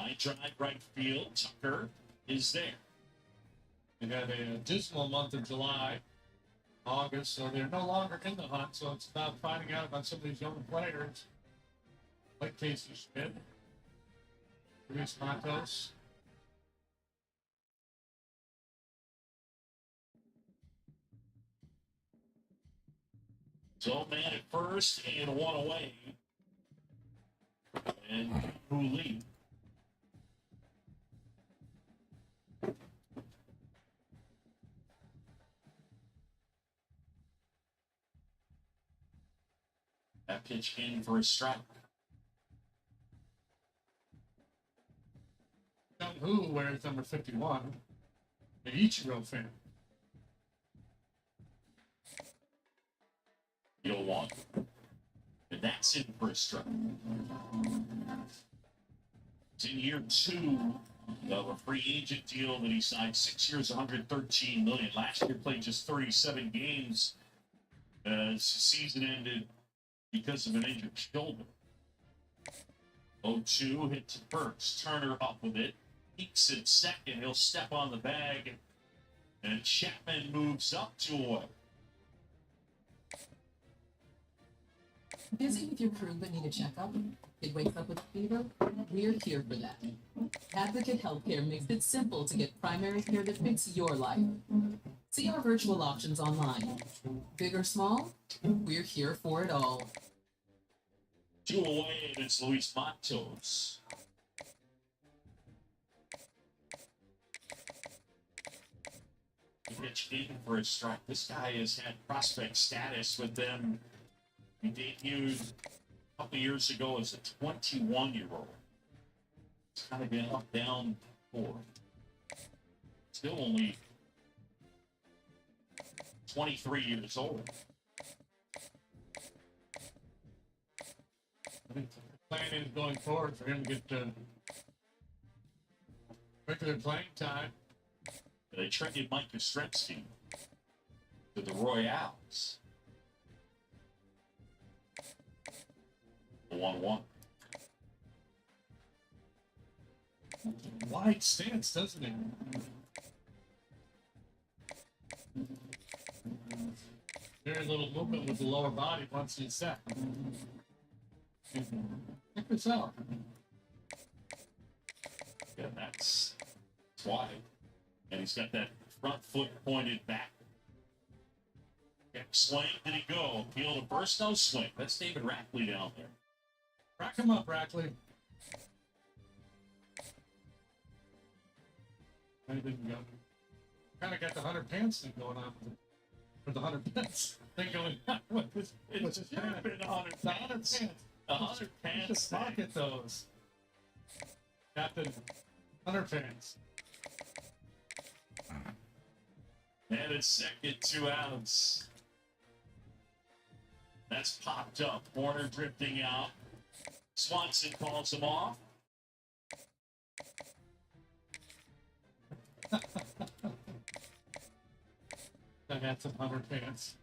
I drive right field. Tucker is there. They had a dismal month of July, August, so they're no longer in the hunt. So it's about finding out about some of these young players, like Casey Schmidt, Luis Matos. So man at first and one away. And Hooley. That pitch in for a strike. Young Who wears number 51, an Ichiro fan. You'll want. And that's in for a strike. It's in year 2 of a free agent deal that he signed. 6 years, $113 million. Last year played just 37 games as the season ended because of an injured shoulder. 0-2 hit to first. Turner up with it. Peaks at second. He'll step on the bag. And Chapman moves up to away. Busy with your crew but need a checkup? Kid wakes up with a fever? We're here for that. Advocate Healthcare makes it simple to get primary care that fits your life. See our virtual options online. Big or small, we're here for it all. 2 away, and it's Luis Matos. Pitch in for a strike. This guy has had prospect status with them. He debuted a couple years ago as a 21-year-old. It's kind of been up, down, forward. Still only 23 years old. I think the plan is going forward for him to get regular playing time. They traded Mike Yastrzemski to the Royals. 1-1. Wide stance, doesn't it? Very little movement with the lower body once he's set. Check this out. Yeah, that's why. And he's got that front foot pointed back. Swing, did he go? Appeal to first, no swing. That's David Rackley down there. Rack him up, Rackley. I didn't go. Kind of got the 100 pants thing going on with it. Or the 100 pants thing going on with this. It should have been 100 pants. 100 You pants. should pocket those. Captain 100 pants. And it's second, 2 outs. That's popped up. Warner drifting out. Swanson calls him off. I had some 100 pants.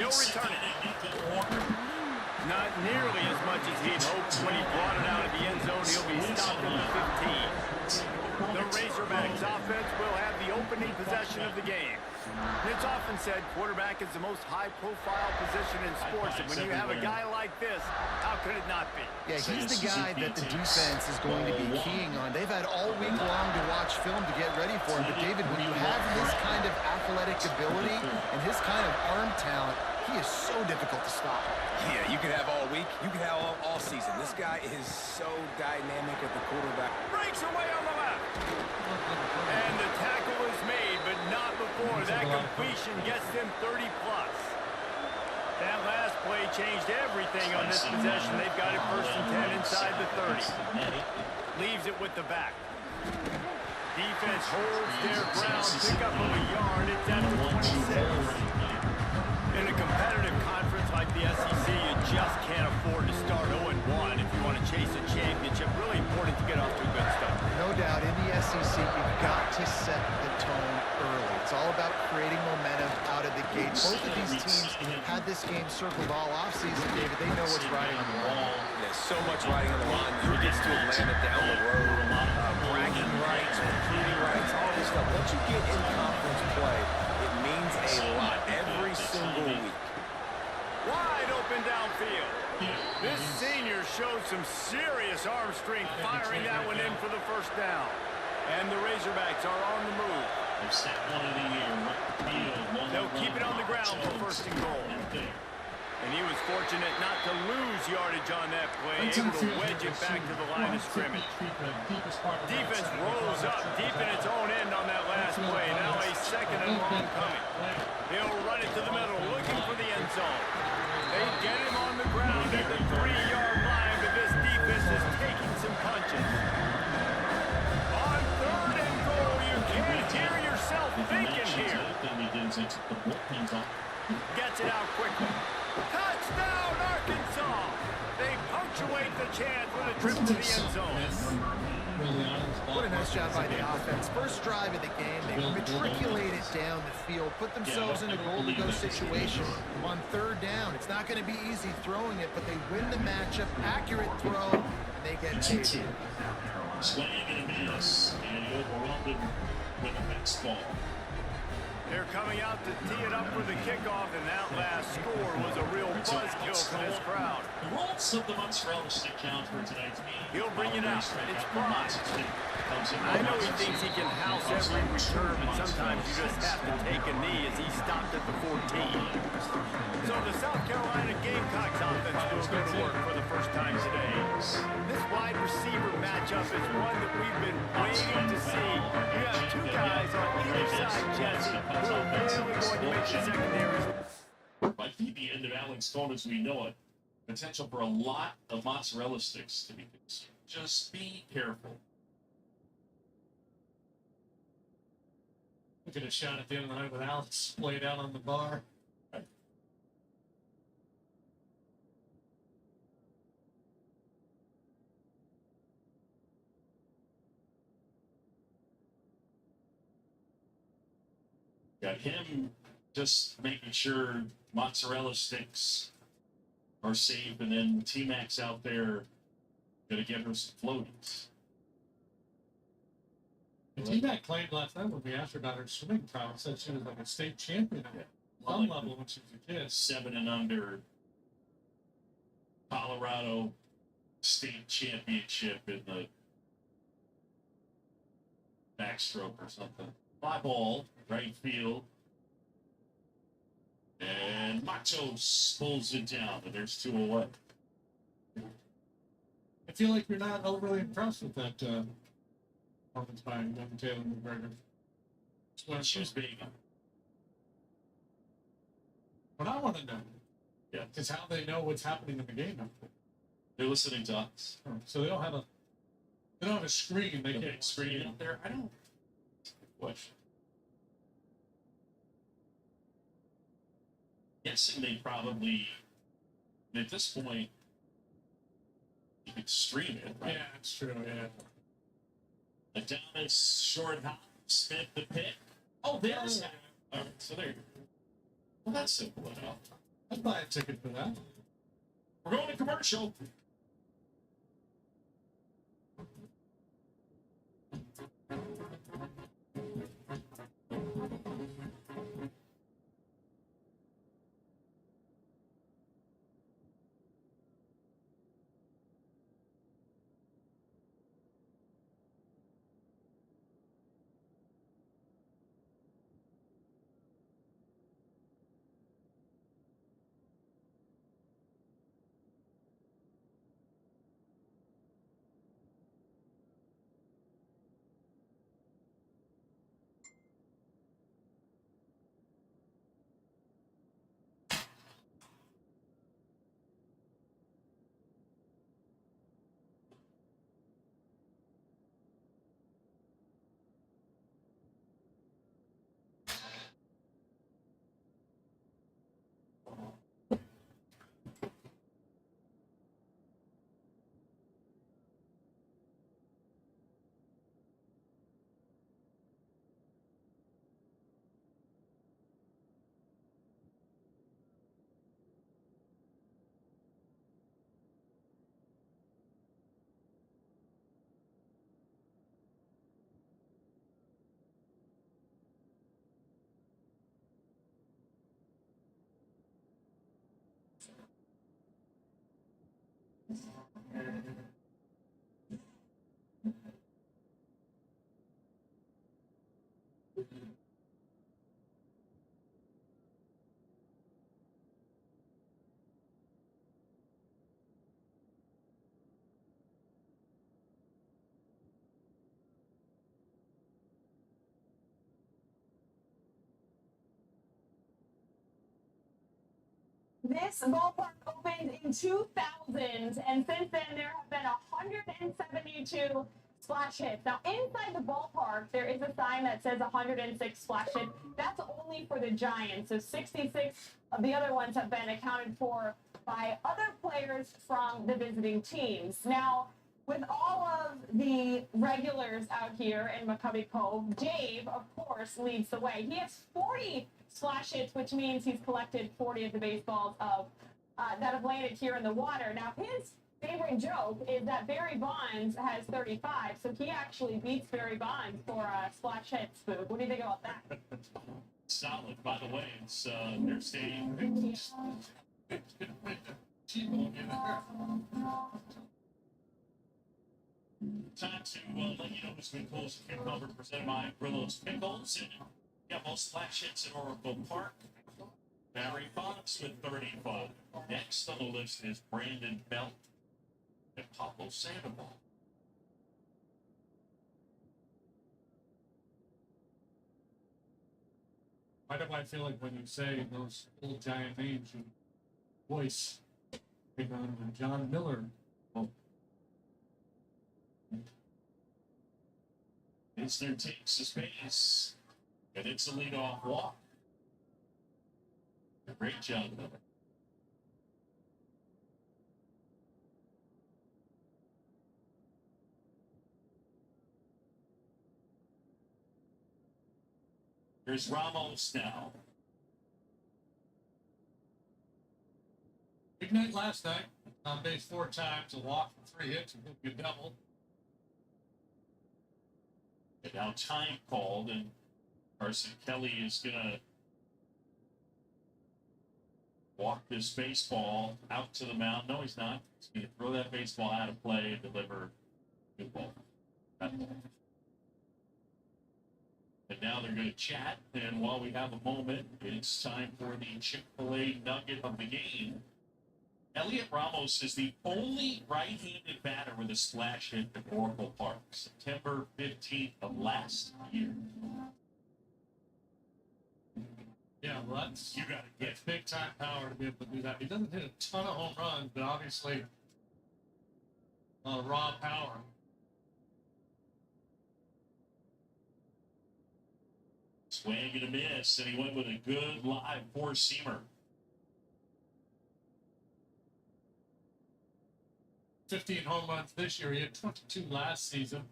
he'll return it. Nathan Walker. Not nearly as much as he'd hoped. When he brought it out of the end zone, he'll be stopped at the 15. The Razorbacks offense will have the opening possession of the game. It's often said quarterback is the most high-profile position in sports, and when you have a guy like this, how could it not be? Yeah, he's the guy that the defense is going to be keying on. They've had all week long to watch film to get ready for him, but David, when you have his kind of athletic ability and his kind of arm talent, he is so difficult to stop. Yeah, you can have all week, you can have all season. This guy is so dynamic at the quarterback. Breaks away on the left. And the tackle is made, but not before that completion gets them 30-plus. That last play changed everything on this possession. They've got it 1st and 10 inside the 30. Leaves it with the back. Defense holds their ground, pick up of a yard. It's at the 26. In a competitive conference like the SEC, you just can't afford to start 0-1 if you want to chase a championship. Really important to get off to a good start. No doubt, in the SEC, you've got to set the tone early. It's all about creating momentum out of the gate. Both of these teams had this game circled all offseason, David. They know what's riding on the line. There's so much riding on the line. Who gets to Atlanta down the road? Bragging rights, recruiting rights, all this stuff. Once you get in conference play, it means a lot every single week. Wide open downfield. This senior showed some serious arm strength firing that one in for the 1st down. And the Razorbacks are on the move. They've set one of the year. They'll keep it on the ground for 1st and goal. And he was fortunate not to lose yardage on that play, able to wedge it back to the line of scrimmage. Defense rolls up deep in its own end on that last play. Now a 2nd and long coming. He'll run it to the middle, looking for the end zone. They get him on the ground at the 3-yard line, but this defense is taking some punches. On 3rd and goal, you can't hear yourself thinking here. Gets it out quickly. Touchdown, Arkansas! They punctuate the chance with a trip to the end zone. What a nice job by the offense. First drive of the game, they matriculated down the field, put themselves in a goal-to-go situation on 3rd down. It's not going to be easy throwing it, but they win the matchup. Accurate throw, and they get paid. Swing and a miss, and he overwhelmed him with a next ball. They're coming out to tee it up for the kickoff, and that last score was a real buzzkill for this crowd. The rules of the mozzarella stick count for tonight's meeting. He'll bring it out. It's Prime. I know he thinks he can house every return, but sometimes you just have to take a knee as he stopped at the 14. So the South Carolina Gamecocks offense will go to work for the 1st time today. This wide receiver matchup is one that we've been waiting to see. You have 2 guys on either side, Jesse, who are really going to make the secondaries. Might be the end of Alex Cone as we know it. Potential for a lot of mozzarella sticks to be consumed. Just be careful. Look at a shot at the end of the night with Alex laid out on the bar. Got him just making sure mozzarella sticks are safe, and then T-Max out there gonna get her some floaties. The T-Mac claimed last night when we asked her about her swimming prowess, said she was like a state champion at some level when she was a kid. 7 and under Colorado state championship in the backstroke or something. Fly ball, right field. And Matos pulls it down, but there's 2 away. I feel like you're not overly impressed with that performance by young Taylor McGregor. She was big. What I want to know Yeah. is how they know what's happening in the game. They're listening to us. So they don't have a screen. They The can't big screen out there. I don't question. Guessing they probably at this point you could stream it, right? Yeah, that's true. Yeah. Adonis short hop, Smith the pick. Oh, there's that. All right, so there you go. Well, that's simple enough. I'd buy a ticket for that. We're going to commercial. This ballpark opened in 2000, and since then there have been 172 splash hits. Now, inside the ballpark, there is a sign that says 106 splash hits. That's only for the Giants. So 66 of the other ones have been accounted for by other players from the visiting teams. Now, with all of the regulars out here in McCovey Cove, Dave, of course, leads the way. He has 40 splash hits, which means he's collected 40 of the baseballs that have landed here in the water. Now, his favorite joke is that Barry Bonds has 35, so he actually beats Barry Bonds for splash hits. Spook. What do you think about that? Solid, by the way. It's their stadium. T-Bone in there. Time to let you know who's been close to cover presented by Grillo's Pickles. And yeah, most splash hits at Oracle Park. Barry Bonds with 35. Next on the list is Brandon Belt and Pablo Sandoval. Why do I feel like when you say those old giant names, your voice came on to John Miller? Oh, Isner takes his base, and it's a leadoff walk. Great job, Miller. Here's Ramos now. big night last night. On base 4 times, a walk for 3 hits, and a double. And now time called, and Carson Kelly is going to walk this baseball out to the mound. No, he's not. He's going to throw that baseball out of play and deliver good ball. And now they're going to chat, and while we have a moment, it's time for the Chick-fil-A nugget of the game. Elliot Ramos is the only right-handed batter with a splash hit at Oracle Park, September 15th of last year. Yeah, well, that's You got to get it's big time power to be able to do that. He doesn't hit a ton of home runs, but obviously raw power. swing and a miss, and he went with a good live four-seamer. 15 home runs this year. He had 22 last season.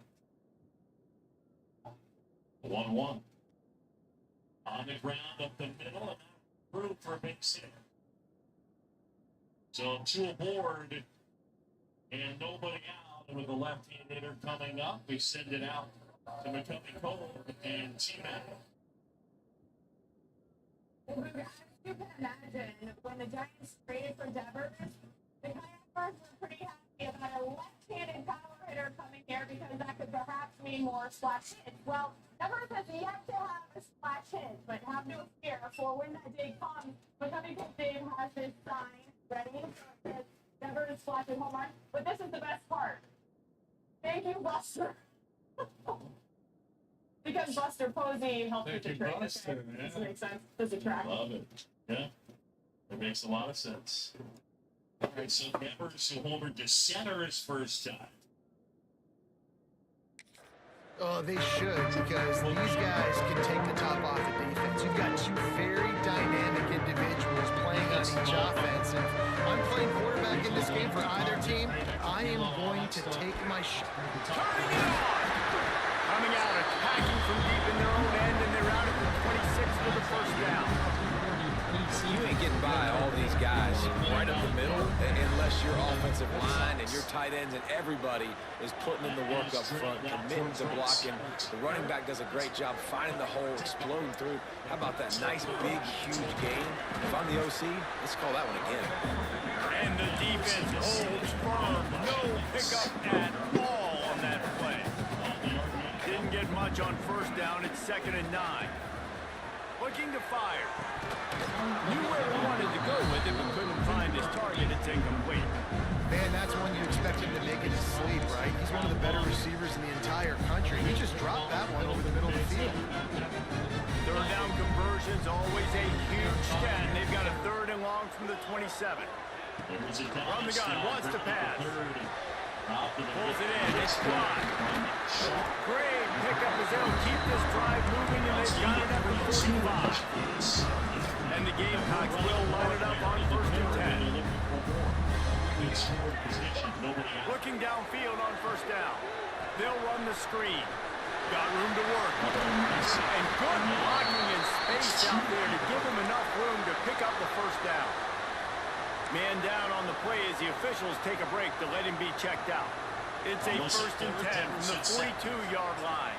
1-1. On the ground up the middle, and through for a big hit. So 2 aboard and nobody out. And with the left-hand hitter coming up, we send it out to McCovey Cole and T-Mac. Well, as you can imagine, when the Giants traded for Devers, the Coyotes were pretty happy about a left-handed power hitter coming here because that could perhaps mean more splash hits. Well, Devers has yet to have a splash hit, but have no fear for when that day comes. McCovey Cole Dave has this sign ready. So it says Devers splashing home run. But this is the best part. Thank you, Buster. Because Buster Posey helped with the Thank you, trade. Buster, Okay. yeah. Does it make sense? Does it track? Love it. Yeah. That makes a lot of sense. All right, so Devers who homered to center his first time. Oh, they should, because these guys can take the top off the defense. You've got 2 very dynamic individuals playing on each offense. And if I'm playing quarterback in this game for either team, I am going to take my shot. Turning it on. Coming out, attacking from deep in their own end, and they're out at the 26 for the first down. You ain't getting by all these guys right up the middle unless your offensive line and your tight ends and everybody is putting in the work up front, committing to blocking. The running back does a great job finding the hole, exploding through. How about that nice, big, huge game? If I'm the OC, let's call that one again. And the defense holds firm. No pickup at all on that play. Didn't get much on first down. It's 2nd and 9. Looking to fire. Knew where he wanted to go with it, but couldn't find his target. It's incomplete. Man, that's one you expect him to make in his sleep, right? He's one of the better receivers in the entire country. He just dropped that one over the middle of the field. 3rd down conversions, always a huge stat. They've got a 3rd and long from the 27. From the gun, wants to pass. Pulls it in, it's fly. Great pickup as they'll keep this drive moving, and they've got it up to 45. And the Gamecocks will line it up on 1st and 10. Looking downfield on 1st down. They'll run the screen. Got room to work. And good blocking and space out there to give him enough room to pick up the 1st down. Man down on the play as the officials take a break to let him be checked out. It's a 1st and 10 from the 42-yard line.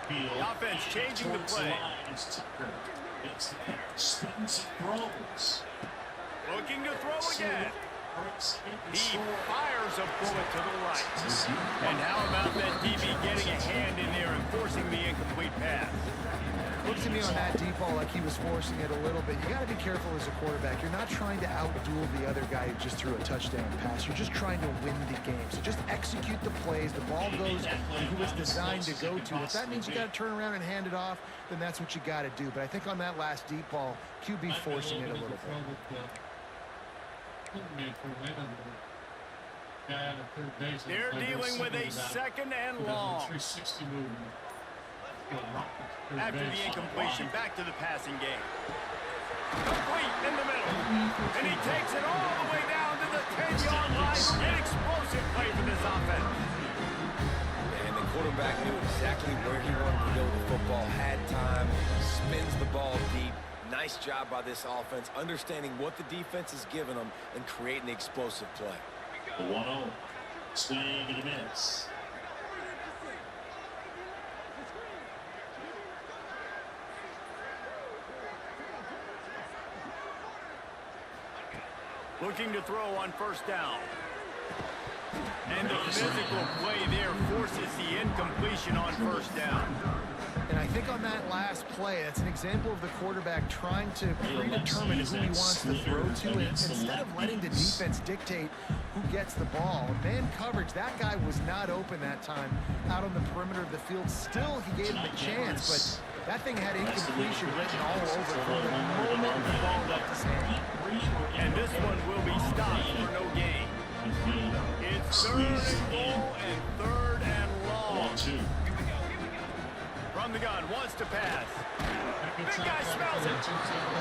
The offense changing the play. Looking to throw again. He fires a bullet to the right. And how about that DB getting a hand in there and forcing the incomplete pass? Looks to me on that deep ball like he was forcing it a little bit. You got to be careful as a quarterback. You're not trying to outduel the other guy who just threw a touchdown pass. You're just trying to win the game. So just execute the plays. The ball goes to who it's designed to go to. If that means you got to turn around and hand it off, then that's what you got to do. But I think on that last deep ball, QB forcing it a little bit. They're dealing with a 2nd and long. 360 movement. After the incompletion, back to the passing game. Complete in the middle. And he takes it all the way down to the 10-yard line. An explosive play for this offense. And the quarterback knew exactly where he wanted to go with the football, had time, spins the ball deep. Nice job by this offense, understanding what the defense is giving them and creating the explosive play. The 1-0. Swing and a miss. Looking to throw on 1st down. And the physical play there forces the incompletion on 1st down. And I think on that last play, that's an example of the quarterback trying to predetermine who he wants to throw to. And instead of letting the defense dictate who gets the ball, man coverage, that guy was not open that time out on the perimeter of the field. Still, he gave him a chance, but that thing had incompletion written all over it from the moment the ball left his hand. And this one will be stopped for no gain. It's 3rd and goal and 3rd and long. From the gun, wants to pass. Big guy smells it.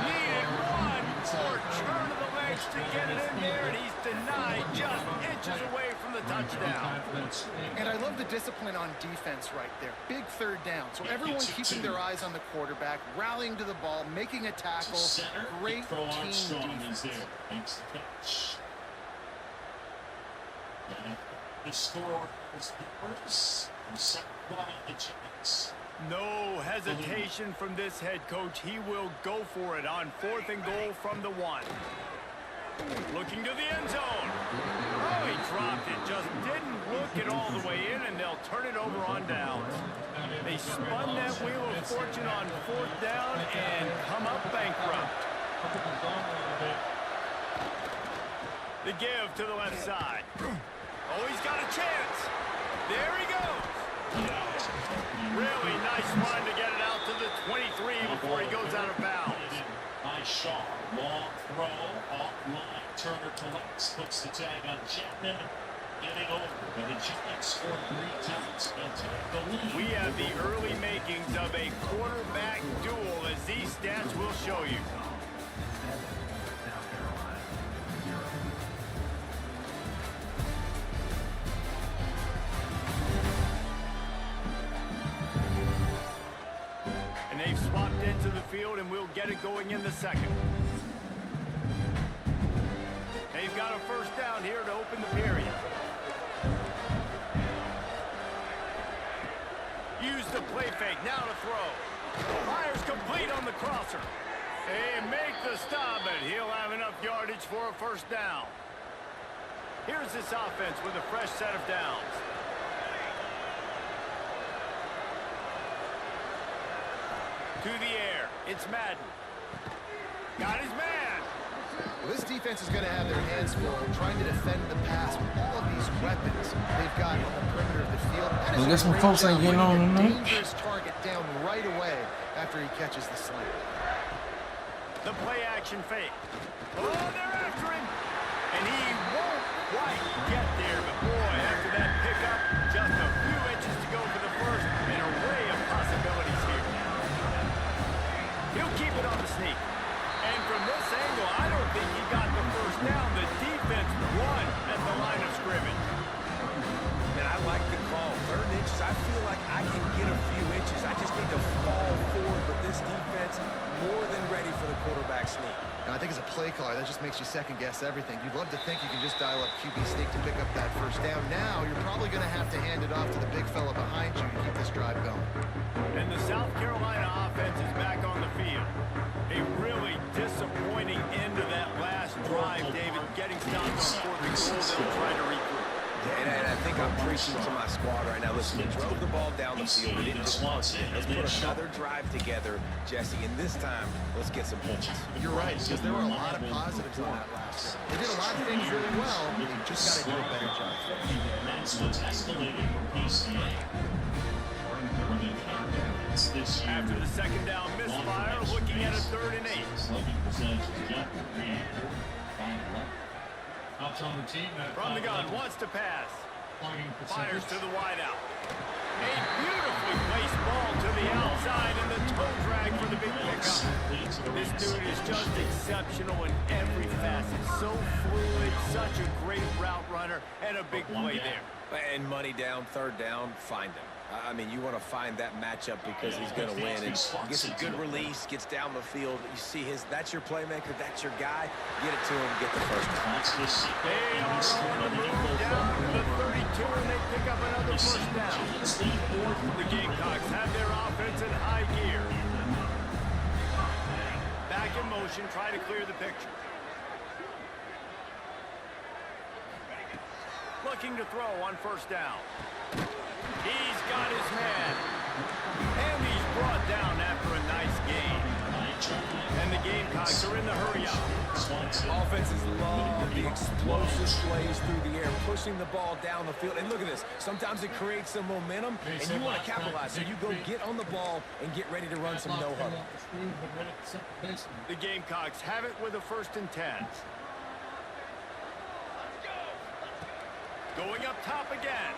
Needed one more turn of the legs to get it in there, and he's denied just inches away from the the touchdown. And I love the discipline on defense right there. Big third down. So everyone keeping their eyes on the quarterback, rallying to the ball, making a tackle. Center, Great Pro team Armstrong defense. is there. Makes the catch. And the score is the first. Second by the Giants. No hesitation from this head coach. He will go for it on 4th and goal from the 1. Looking to the end zone. Oh, he dropped it. Just didn't look it all the way in, and they'll turn it over on downs. They spun that wheel of fortune on 4th down and come up bankrupt. The give to the left side. Oh, he's got a chance. There he goes. Really nice run to get it out to the 23 before he goes out of bounds. By Shaw, long throw, offline. Turner collects, puts the tag on Chapman, getting over. But the Giants scored 3 times and take the lead. We have the early makings of a quarterback duel, as these stats will show you. And they've swapped into the field, and we'll get it going in the second. They've got a first down here to open the period. Use the play fake, now to throw. Fires complete on the crosser. They make the stop, but he'll have enough yardage for a first down. Here's this offense with a fresh set of downs. To the air, it's Madden. Got his man. Well, this defense is going to have their hands full trying to defend the pass with all of these weapons they've got on the perimeter of the field. That is I guess a some great folks ain't job getting putting on a tonight. dangerous target down right away after he catches the slant. The play action fake. Oh, they're after him. And he won't quite get there. But boy, after that pickup, just a few inches to go for the first. An array of possibilities here. He'll keep it on the sneak. And from this angle, I don't think he got the first down. The defense won at the line of scrimmage. Man, I like the call. 3rd inches, I feel like I can get a few inches. I just need to fall forward, but this defense more than ready for the quarterback sneak. Now, I think as a play caller, that just makes you second-guess everything. You'd love to think you can just dial up QB sneak to pick up that first down. Now, you're probably going to have to hand it off to the big fella behind you to keep this drive going. And the South Carolina offense is back on the field. A really disappointing end to that last drive, David. Getting stopped on 4th and goal. They'll try to regroup. And I think I'm preaching to my squad right now. Listen, we drove the ball down the field. We didn't just punt it. Let's put another drive together, Jesse. And this time, let's get some points. You're right, because there were a lot of positives on that last drive. They did a lot of things really well. They just got to do a better job. That's what's escalated for PCA. This year, After the second down misfire, looking at a 3rd and 8. slugging percentage is up 3 Outs on the team. From the gun, wants to pass. Fires to the wideout. A beautifully placed ball to the outside, and the toe drag for the big pickup. This dude is just exceptional in every facet. So fluid, such a great route runner, and a big play there. And money down, 3rd down, find him. I mean, you want to find that matchup because he's going to win. And he gets a good release, gets down the field. You see that's your playmaker, that's your guy. Get it to him, get the first down. They are on the move down to the 32, and they pick up another first down. The Gamecocks have their offense in high gear. Back in motion, try to clear the picture. Looking to throw on first down. He's got his man. And he's brought down after a nice gain. And the Gamecocks are in the hurry-up. Offenses love the explosive plays through the air, pushing the ball down the field. And look at this. Sometimes it creates some momentum, and you want to capitalize. So you go get on the ball and get ready to run some no-huddle. The Gamecocks have it with a 1st and 10. Going up top again.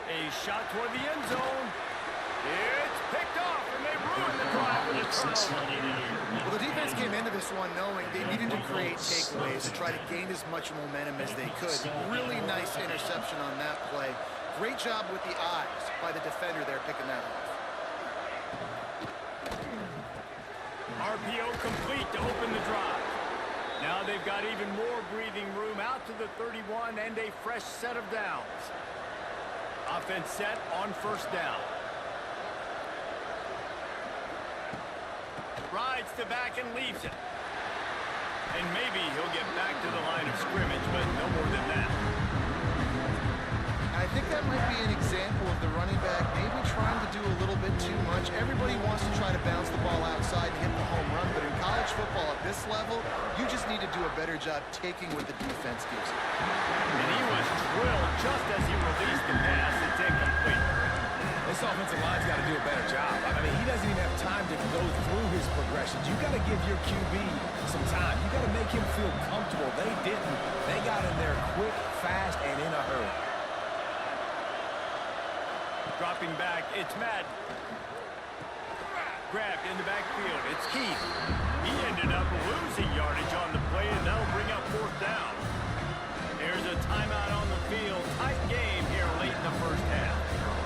A shot toward the end zone. It's picked off, and they ruined the drive with a It's this turnover. one in here. Well, the defense came into this one knowing they needed to create takeaways to try to gain as much momentum as they could. Really nice interception on that play. Great job with the eyes by the defender there picking that off. RPO complete to open the drive. Now they've got even more breathing room out to the 31 and a fresh set of downs. Offense set on first down. Rides to back and leaves it. And maybe he'll get back to the line of scrimmage, but no more than that. I think that might be an example of the running back maybe trying to do a little bit too much. Everybody wants to try to bounce the ball outside and hit the home run, but in college football at this level, you just need to do a better job taking what the defense gives you. And he was drilled just as he released the pass. It's incomplete. This offensive line's got to do a better job. I mean, he doesn't even have time to go through his progressions. You got to give your QB some time. You got to make him feel comfortable. They didn't. They got in there quick, fast, and in a hurry. Dropping back, it's Madden. Grabbed in the backfield, it's Keith. He ended up losing yardage on the play, and that'll bring up fourth down. There's a timeout on the field. Tight game here late in the first half.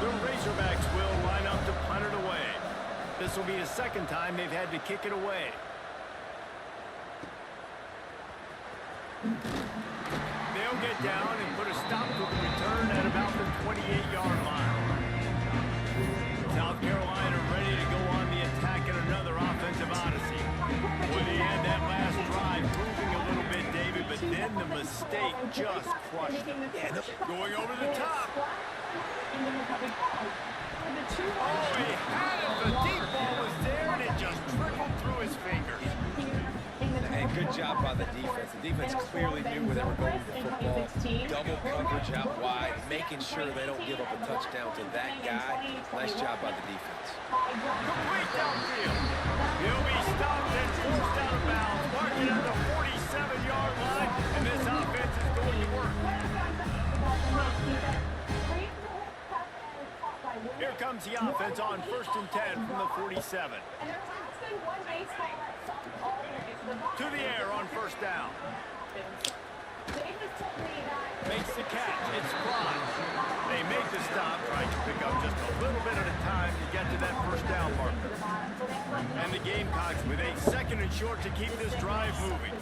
The Razorbacks will line up to punt it away. This will be the second time they've had to kick it away. They'll get down and put a stop to the return at about the 28-yard line. South Carolina ready to go on the attack in another offensive odyssey. Well, they had that last drive moving a little bit, David, but then the mistake just crushed them. Going over the top. Oh, he had it. The deep ball was there, and it just trickled through his fingers. And good job by the defense. The defense clearly knew where they were going with the football. Double coverage out wide, making sure they don't give up a touchdown to that guy. Nice job by the defense. Complete downfield. He'll be stopped and forced out of bounds. Marking at the 47-yard line, and this offense is going to work. Here comes the offense on 1st and 10 from the 47. To the air on first down. Makes the catch. It's Prime. They make the stop, trying to pick up just a little bit at a time to get to that first down marker. And the Gamecocks with a second and short to keep this drive moving.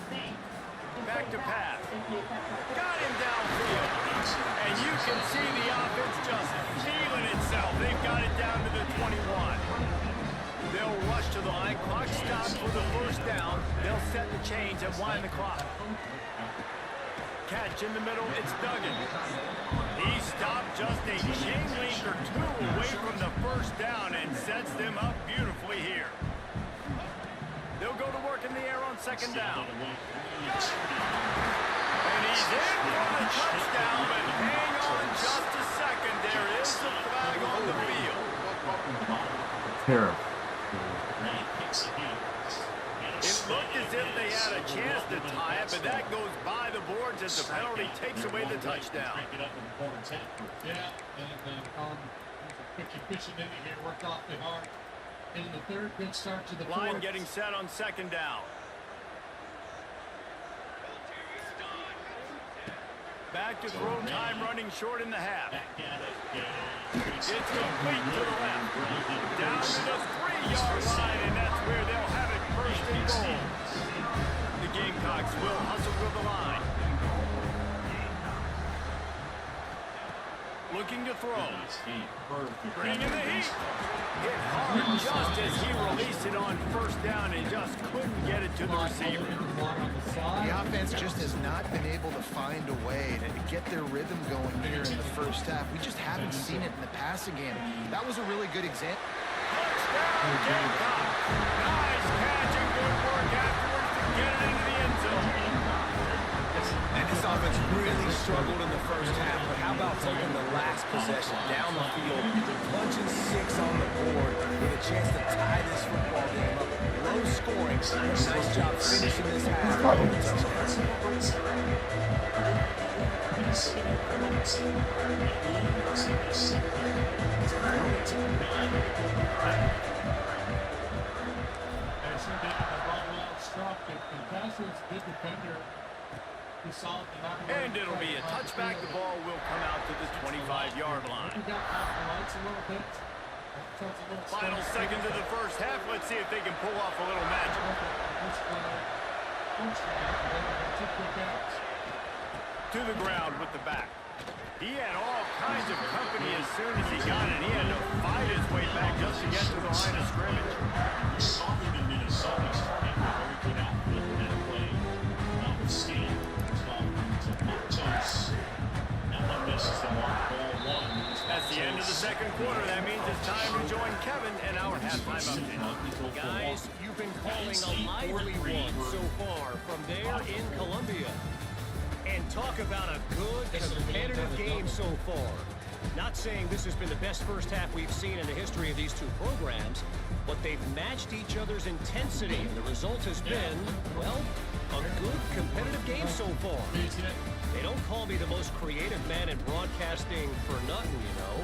Back to pass. Got him downfield. And you can see the offense just feeling itself. They've got it down to the 21. They'll rush to the line. Clock stops for the first down. They'll set the chains and wind the clock. Catch in the middle. It's Duggan. He stopped just a chain link or two away from the first down and sets them up beautifully here. They'll go to work in the air on second down. And he's in for the touchdown, but hang on just a second. There is a flag on the field. Terrible. It looked as if they had a chance to tie it, but that goes by the boards as the penalty takes away the touchdown. Yeah, and Colin, quick efficient inning here, worked awfully hard. In the third, good start to the fourth. Line getting set on second down. Back to throw time, running short in the half. It's complete to the left. Down to the 3-yard line, and that's where they'll have it first and goal. The Gamecocks will hustle to the line. Looking to throw. Bringing the heat. Hit hard just as he released it on first down and just couldn't get it to the receiver. The offense just has not been able to find a way to get their rhythm going here in the first half. We just haven't seen it in the passing game. That was a really good example. Touchdown, Gamecocks. Nice catch and good work afterwards to get it into the end zone. And this offense really struggled in the first half, but how about taking the last possession down the field, punching 6 on the board with a chance to tie this football game up. Low scoring, but a nice job finishing this half with a touchdown. And it'll be a touchback. The ball will come out to the 25-yard line. Final seconds of the first half. Let's see if they can pull off a little magic. To the ground with the back. He had all kinds of company as soon as he got it. He had to fight his way back just to get to the line of scrimmage. We saw him in Minnesota starting a very good outfield in that play. Notwithstanding, that one misses the mark. Ball one. That's the end of the second quarter. That means it's time to join Kevin and our halftime update. Guys, you've been calling a lively one so far from there in Columbia. And talk about a good, competitive game so far. Not saying this has been the best first half we've seen in the history of these two programs, but they've matched each other's intensity, and the result has been, well, a good, competitive game so far. They don't call me the most creative man in broadcasting for nothing, you know.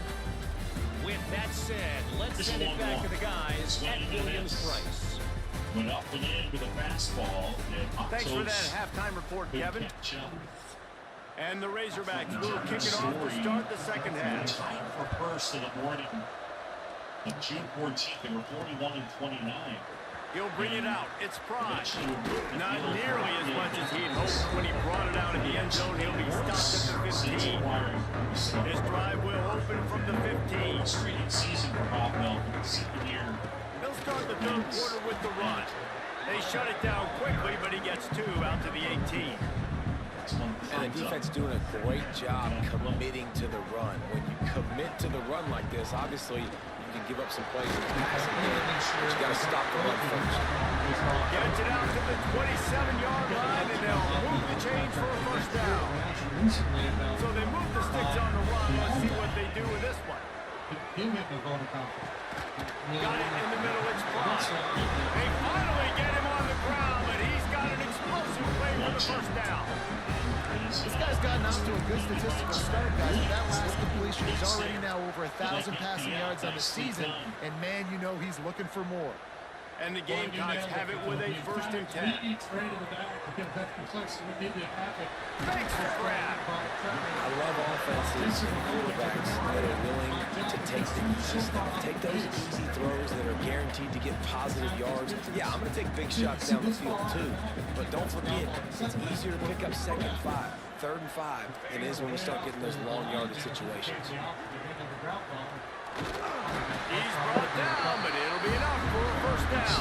With that said, let's send it back to the guys at Williams-Brice. Went up and in with a fastball. Thanks for that halftime report, Kevin. And the Razorbacks will kick it off to start the second half. Tied for first in the morning of June 14th. They were 41-29. He'll bring it out. It's Pride. Not nearly as much as he'd hoped when he brought it out in the end zone. He'll be stopped at the 15. His drive will open from the 15. Frustrating season for Bob Melvin, second year. They'll start the third quarter with the run. They shut it down quickly, but he gets 2 out to the 18. And the defense doing a great job committing to the run. When you commit to the run like this, obviously you can give up some plays in the passing game, but you got to stop the run first. Gets it out to the 27-yard line, and they'll move the chains for a first down. So they move the sticks on the run. Let's see what they do with this one. Got it in the middle. It's Pride. They finally get him on the ground, but he's got an explosive play for the first down. This guy's gotten off to a good statistical start, guys. With that last completion, he's already now over 1,000 passing yards on the season, and man, you know he's looking for more. And the Gamecocks have it with a 1st and 10. Thanks for grab. I love offenses and quarterbacks that are willing to take the easy stuff. Take those easy throws that are guaranteed to get positive yards. Yeah, I'm going to take big shots down the field too. But don't forget, it's easier to pick up 2nd and 5, 3rd and 5 than it is when we start getting those long yardage situations. He's brought down, but it'll be enough for a first down.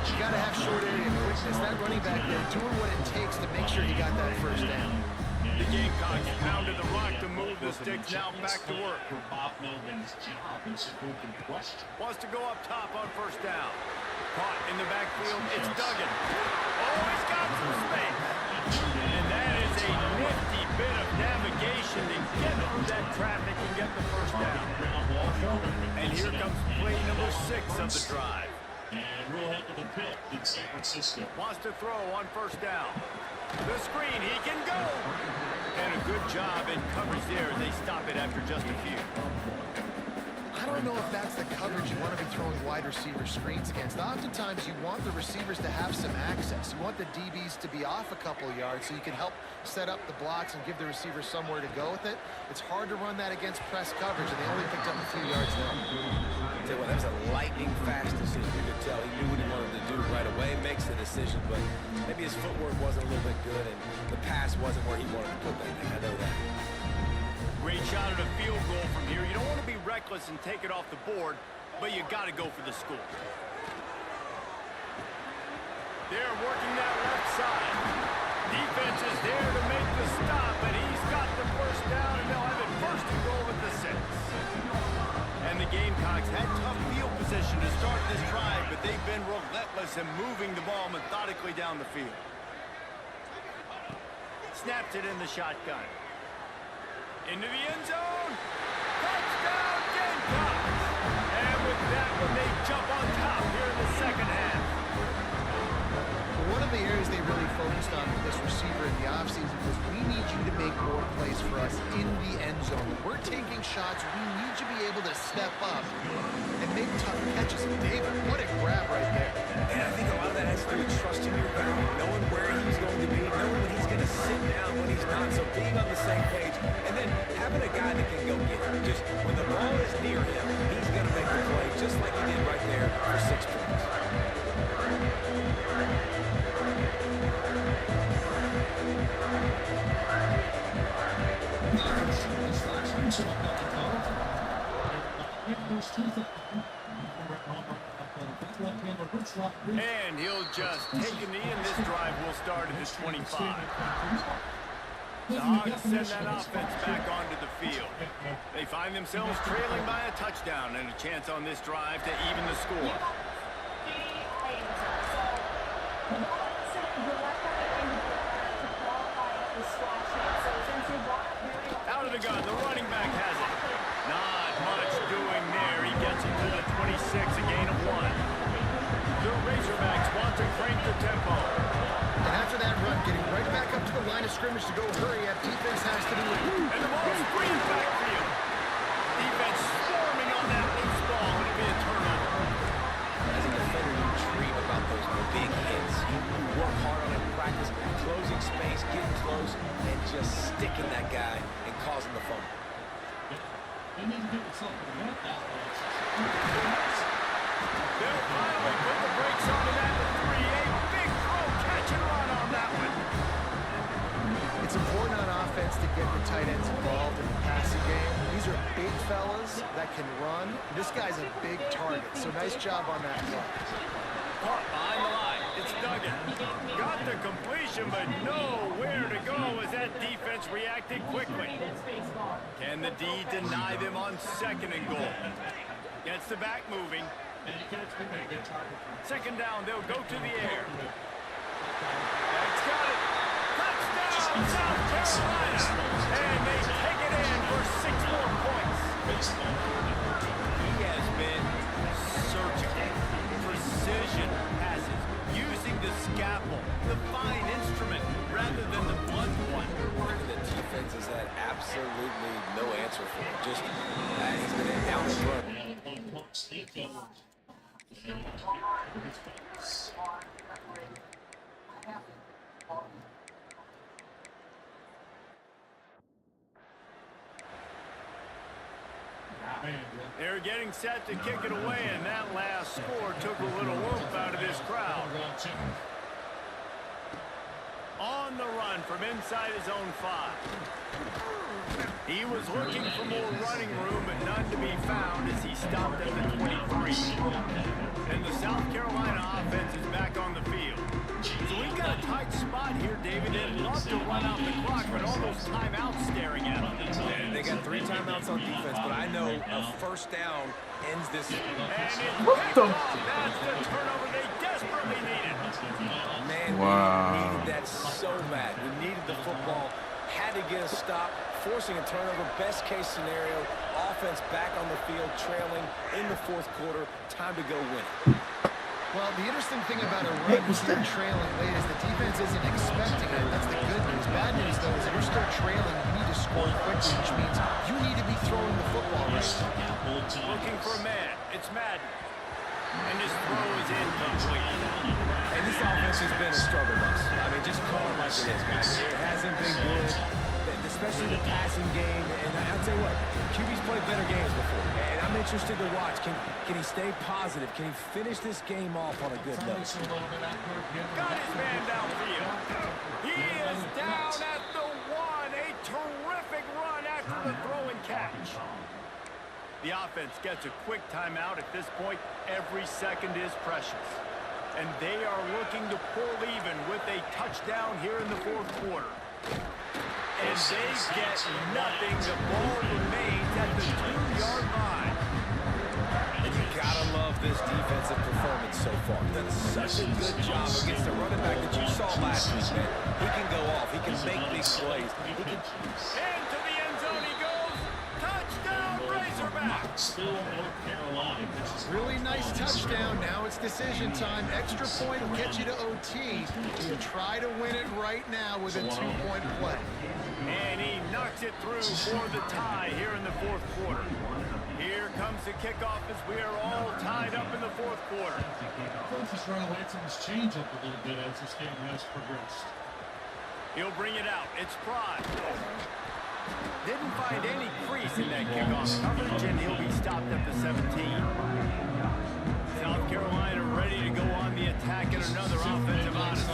You got to have short area quickness. That running back there doing what it takes to make sure he got that first down. The Gamecocks pounded the rock to move the sticks. Now back to work. For Bob Melvin's job, it's an open question. Wants to go up top on first down. Caught in the backfield. It's Duggan. Oh, he's got some space. And that is a nifty bit of navigation to get through that traffic and get the first down. And here comes play number 6 of the drive. And we'll head to the pit in San Francisco. Wants to throw on first down. The screen, he can go. And a good job in coverage there. They stop it after just a few. I don't know if that's the coverage you want to be throwing wide receiver screens against. Oftentimes, you want the receivers to have some access. You want the DBs to be off a couple yards so you can help set up the blocks and give the receiver somewhere to go with it. It's hard to run that against press coverage, and they only picked up a few yards there. Tell you what, that was a lightning fast decision. You could tell he knew what he wanted to do right away, makes the decision, but maybe his footwork wasn't a little bit good, and the pass wasn't where he wanted to put that thing. I know that. Great shot at a field goal from here. You don't want to be reckless and take it off the board, but you got to go for the score. They're working that left side. Defense is there to make the stop, but he's got the first down, and they'll have it 1st and goal at the 6. And the Gamecocks had tough field position to start this drive, but they've been relentless in moving the ball methodically down the field. Snaps it in the shotgun. Into the end zone. Touchdown, Gamecocks. And with that one, they jump on top here in the second half. One of the areas they really focused on with this receiver in the offseason was we need you to make more plays for us in the end zone. When we're taking shots, we need you to be able to step up and make tough catches. David, what a grab right there. And I think a lot of that has to do with trusting your guy, knowing where he's going to be, knowing when he's going to sit down, when he's not, so being on the same page, and then having a guy that can go get it. Just when the ball is near him, he's going to make the play, just like he did right there for 6 points. And he'll just take a knee, and this drive will start at the 25. The Hogs send that offense back onto the field. They find themselves trailing by a touchdown and a chance on this drive to even the score. Out of the gun, the running back has it. Not much doing there. He gets it to the 26, a gain of 1. The Razorbacks want to crank the tempo. And after that run, getting right back up to the line of scrimmage to go hurry up, defense has to do it. And the ball screens backfield. Defense swarming on that loose ball. It'll be a turnover. As a defender, you dream about those big hits. You work hard on it in practice, closing space, getting close, and just sticking that guy and causing the fumble. They'll finally put the brakes on to that 3. A big throw, catch and run on that one. It's important on offense to get the tight ends involved in the passing game. These are big fellas that can run. This guy's a big target, so nice job on that play. Caught behind the line. It's Duggan. Got the completion, but nowhere to go as that defense reacted quickly. Can the D deny them on 2nd and goal? Gets the back moving. Second down, they'll go to the air. That's got it. Touchdown, South Carolina. And they take it in for 6 more points. He has been surgical. Precision passes. Using the scalpel, the fine instrument, rather than the blunt one. The defense has had absolutely no answer for him. Just, he's been down the road. They're getting set to kick it away, and that last score took a little oomph out of this crowd. On the run from inside his own 5. He was looking for more running room, but none to be found as he stopped at the 23. And the South Carolina offense is back on the field. So we've got a tight spot here, David. They'd love to run out the clock, but all those timeouts staring at them. They got 3 timeouts on defense, but I know a first down ends this. And it's picked off. That's the turnover they desperately needed. Man, we needed that so bad. We needed the football. Had to get a stop, forcing a turnover. Best case scenario, offense back on the field, trailing in the 4th quarter. Time to go win it. Well, the interesting thing about a run when you're trailing late is the defense isn't expecting it. That's the good news. Bad news, though, is if you're still trailing, you need to score quickly, which means you need to be throwing the football right. Looking for a man. It's Madden. And his throw is incomplete. And this offense has been a struggle bus. I mean, just call it like it is, guys. It hasn't been good, especially the passing game. And I'll tell you what, QB's played better games before. And I'm interested to watch. Can he stay positive? Can he finish this game off on a good note? Got his man downfield. He is down at the 1. A terrific run after the throw and catch. The offense gets a quick timeout. At this point, every second is precious. And they are looking to pull even with a touchdown here in the 4th quarter. And they get nothing. The ball remains at the 2-yard line. And you gotta love this defensive performance so far. Done such a good job against the running back that you saw last week, man. He can go off. He can make big plays. He can... And to the end zone he goes. clock. Still North Carolina. Which is Really nice touchdown. Now it's decision time. Extra point will get you to OT. You try to win it right now with a 2-point play. And he knocks it through for the tie here in the fourth quarter. Here comes the kickoff as we are all tied up in the fourth quarter. Coach has run away from his changeup a little bit as this game has progressed. He'll bring it out. It's Fry. Didn't find any crease in that kickoff coverage, and he'll be stopped at the 17. South Carolina ready to go on the attack in another offensive odyssey.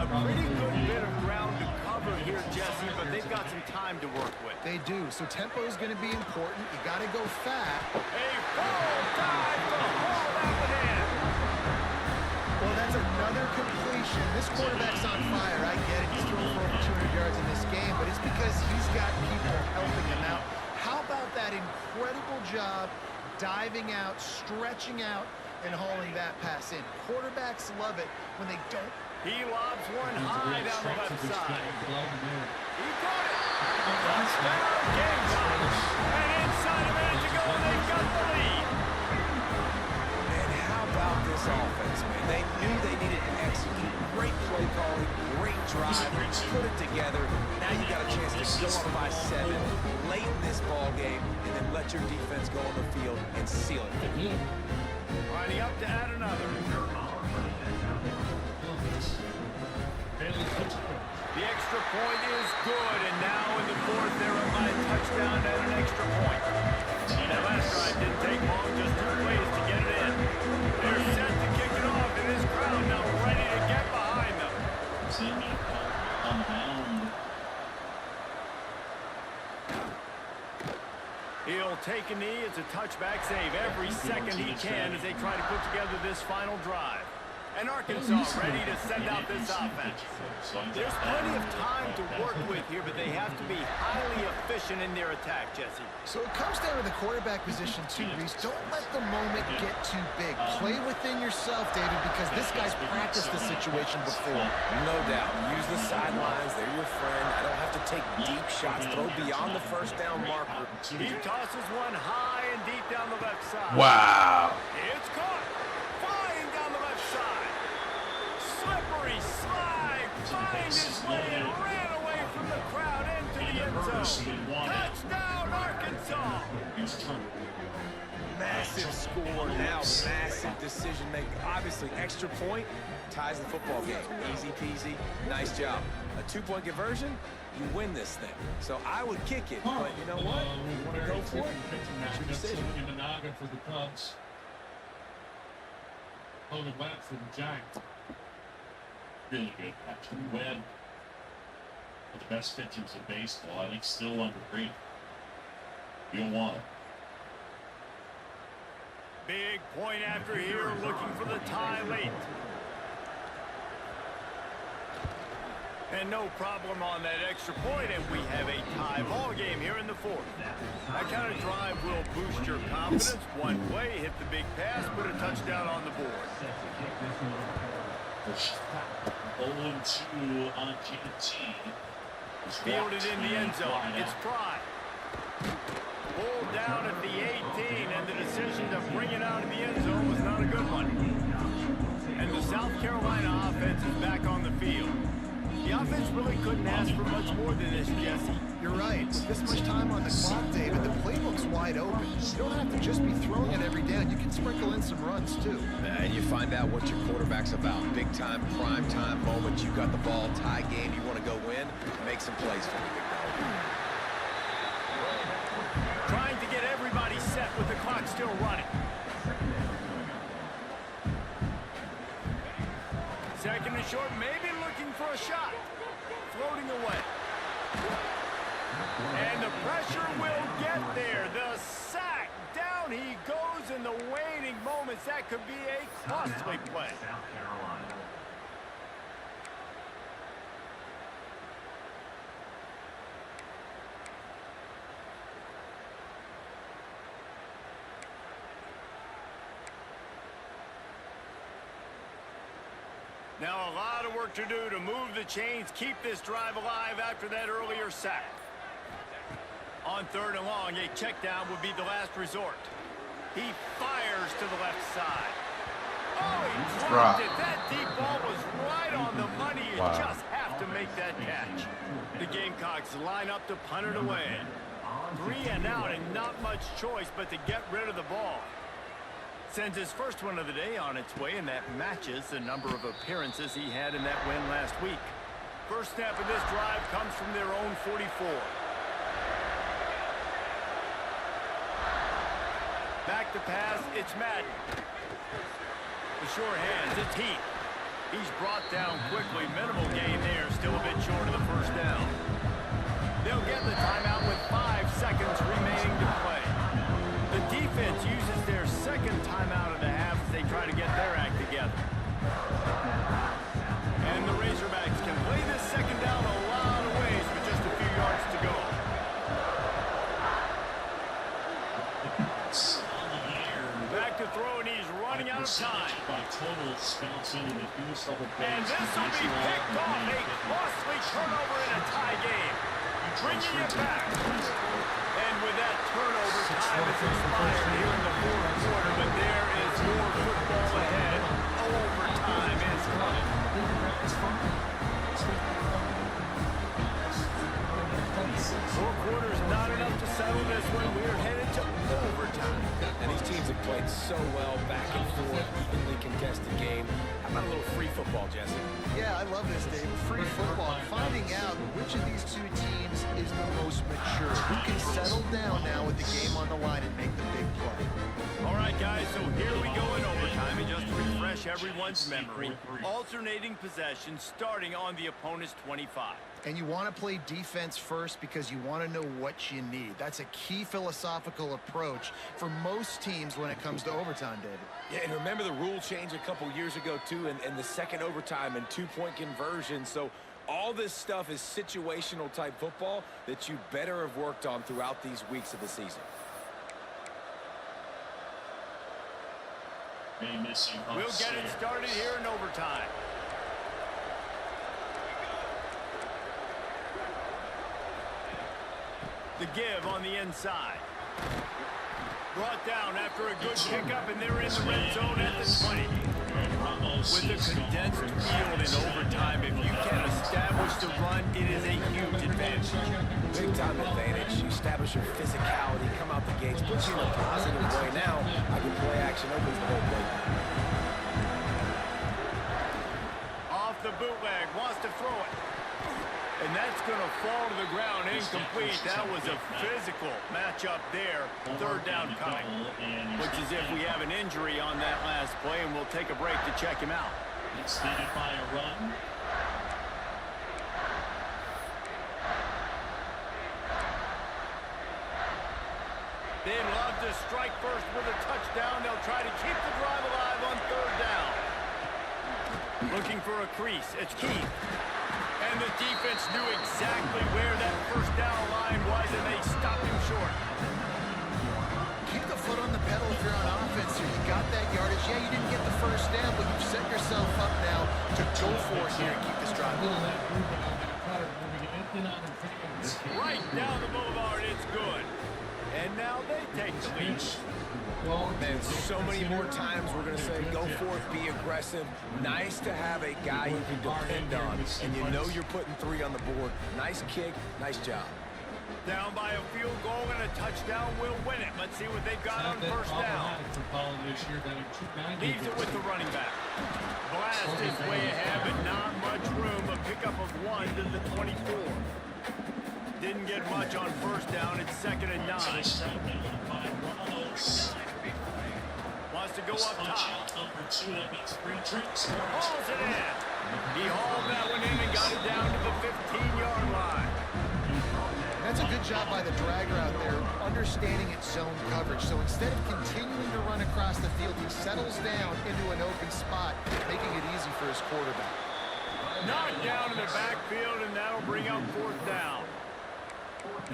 A pretty good bit of ground to cover here, Jesse, but they've got some time to work with. They do, so tempo is going to be important. You got to go fast. A full dive to haul that one in. Well, that's another completion. This quarterback's on fire. I get it. He's thrown for over 200 yards in this game, but it's because he's got people helping him out. How about that incredible job diving out, stretching out, and hauling that pass in? Quarterbacks love it when they don't. He lobs one high down the left side. He caught it. Touchdown, Gamecocks. And inside a minute to go, they've got the lead. And how about this offense, man? They knew they needed to execute. Great play calling, great drive, put it together. Now you got a chance to go up by 7 late in this ball game, and then let your defense go on the field and seal it. Lining up to add another. The extra point is good, and now in the fourth, they're up by a touchdown and an extra point. That last drive didn't take long, just 2 plays to get it in. They're set to kick it off, and this crowd now ready to get behind them. He'll take a knee. It's a touchback save every second he can as they try to put together this final drive. And Arkansas ready to send out this offense. There's plenty of time to work with here, but they have to be highly efficient in their attack, Jesse. So it comes down to the quarterback position too, Reese. Don't let the moment get too big. Play within yourself, David, because this guy's practiced the situation before. No doubt. Use the sidelines. They're your friend. I don't have to take deep shots. Throw beyond the first down marker. He tosses one high and deep down the left side. Wow. It's caught. Flying down the left side. Slippery slide. Finds his way and ran away from the crowd into the end zone. Touchdown, Arkansas. Massive score. Now massive decision making. Obviously, extra point ties the football game. Easy peasy. Nice job. A 2-point conversion, you win this thing. So I would kick it, but you know what? You want to go for it? It's your decision. Imanaga for the Cubs. Logan Webb for the Giants. Really good action. Webb, one of the best pitchers in baseball. I think still underrated. You'll want it. Big point after here, looking for the tie late. And no problem on that extra point, and we have a tie ball game here in the fourth. That kind of drive will boost your confidence. One play, hit the big pass, put a touchdown on the board. 0-2 on GT. Fielded in the end zone. It's Fry. Pulled down at the 18, and the decision to bring it out of the end zone was not a good one. And the South Carolina offense is back on the field. The offense really couldn't ask for much more than this, Jesse. You're right. With this much time on the clock, David, the playbook's wide open. You don't have to just be throwing it every down. You can sprinkle in some runs, too. And you find out what your quarterback's about. Big time, prime time moment. You got the ball, tie game. You want to go win, make some plays for me, big dog. Trying to get everybody set with the clock still running. Second and short, maybe looking for a shot. Floating away. And the pressure will get there. The sack. Down he goes in the waning moments. That could be a costly play. Now a lot of work to do to move the chains, keep this drive alive after that earlier sack. On 3rd and long, a check down would be the last resort. He fires to the left side. Oh, he dropped it. That deep ball was right on the money. You just have to make that catch. The Gamecocks line up to punt it away. 3 and out and not much choice but to get rid of the ball. Sends his first one of the day on its way, and that matches the number of appearances he had in that win last week. First snap of this drive comes from their own 44. Back to pass, it's Madden. The short hands, it's Heath. He's brought down quickly. Minimal gain there, still a bit short of the first down. They'll get the timeout with 5 seconds remaining to play. The defense uses their second timeout of the half as they try to get their act together. And the Razorbacks can play this second down a lot of ways with just a few yards to go. Back to throw, and he's running out of time. By totals bounce into the goose of the And this will be picked off. A costly turnover in a tie game. Bringing it back. And with that turnover, time is expired here in the 4th quarter, but there is more football ahead. Overtime is coming. 4 quarters not enough to settle this one. We're headed to overtime. And these teams have played so well, back and forth, evenly contested game. How about a little free football, Jesse? Yeah, I love this, Dave. Free football. Finding out which of these two teams is the most mature. Who can settle down now with the game on the line and make the big play. All right, guys, so here we go in overtime. And just to refresh everyone's memory, alternating possession starting on the opponent's 25. And you want to play defense first because you want to know what you need. That's a key philosophical approach for most teams when it comes to overtime, David. Yeah, and remember the rule change a couple years ago, too, and the second overtime and 2-point conversion. So all this stuff is situational type football that you better have worked on throughout these weeks of the season. We'll get it started here in overtime. The give on the inside. Brought down after a good pickup, and they're in the red zone at the 20. With the condensed field in overtime, if you can establish the run, it is a huge advantage. Big time advantage. You establish your physicality, come out the gates, puts you in a positive way. Now, I can play action opens the whole play. Off the bootleg, wants to throw it. And that's going to fall to the ground incomplete. That was a physical matchup there. 3rd down coming. Looks as if we have an injury on that last play, and we'll take a break to check him out. Extended by a run. They'd love to strike first with a touchdown. They'll try to keep the drive alive on 3rd down. Looking for a crease. It's Keith. And the defense knew exactly where that first down line was, and they stopped him short. Keep the foot on the pedal if you're on offense here. You got that yardage. Yeah, you didn't get the first down, but you've set yourself up now to go for it here and keep this drive going. Right down the boulevard, it's good. And now they take the lead. Man, so many more times we're going to say, go for it, be aggressive. Nice to have a guy you can depend on, and you know you're putting 3 on the board. Nice kick, nice job. Down by a field goal and a touchdown will win it. Let's see what they've got on first down. Leaves it with the running back. Blast is way ahead, but not much room. A pickup of 1 to the 24. Didn't get much on first down. It's 2nd and 9. Wants to go up top. Hauls it in. He hauled that one in and got it down to the 15-yard line. That's a good job by the dragger out there, understanding its zone coverage. So instead of continuing to run across the field, he settles down into an open spot, making it easy for his quarterback. Knocked down in the backfield, and that'll bring up 4th down.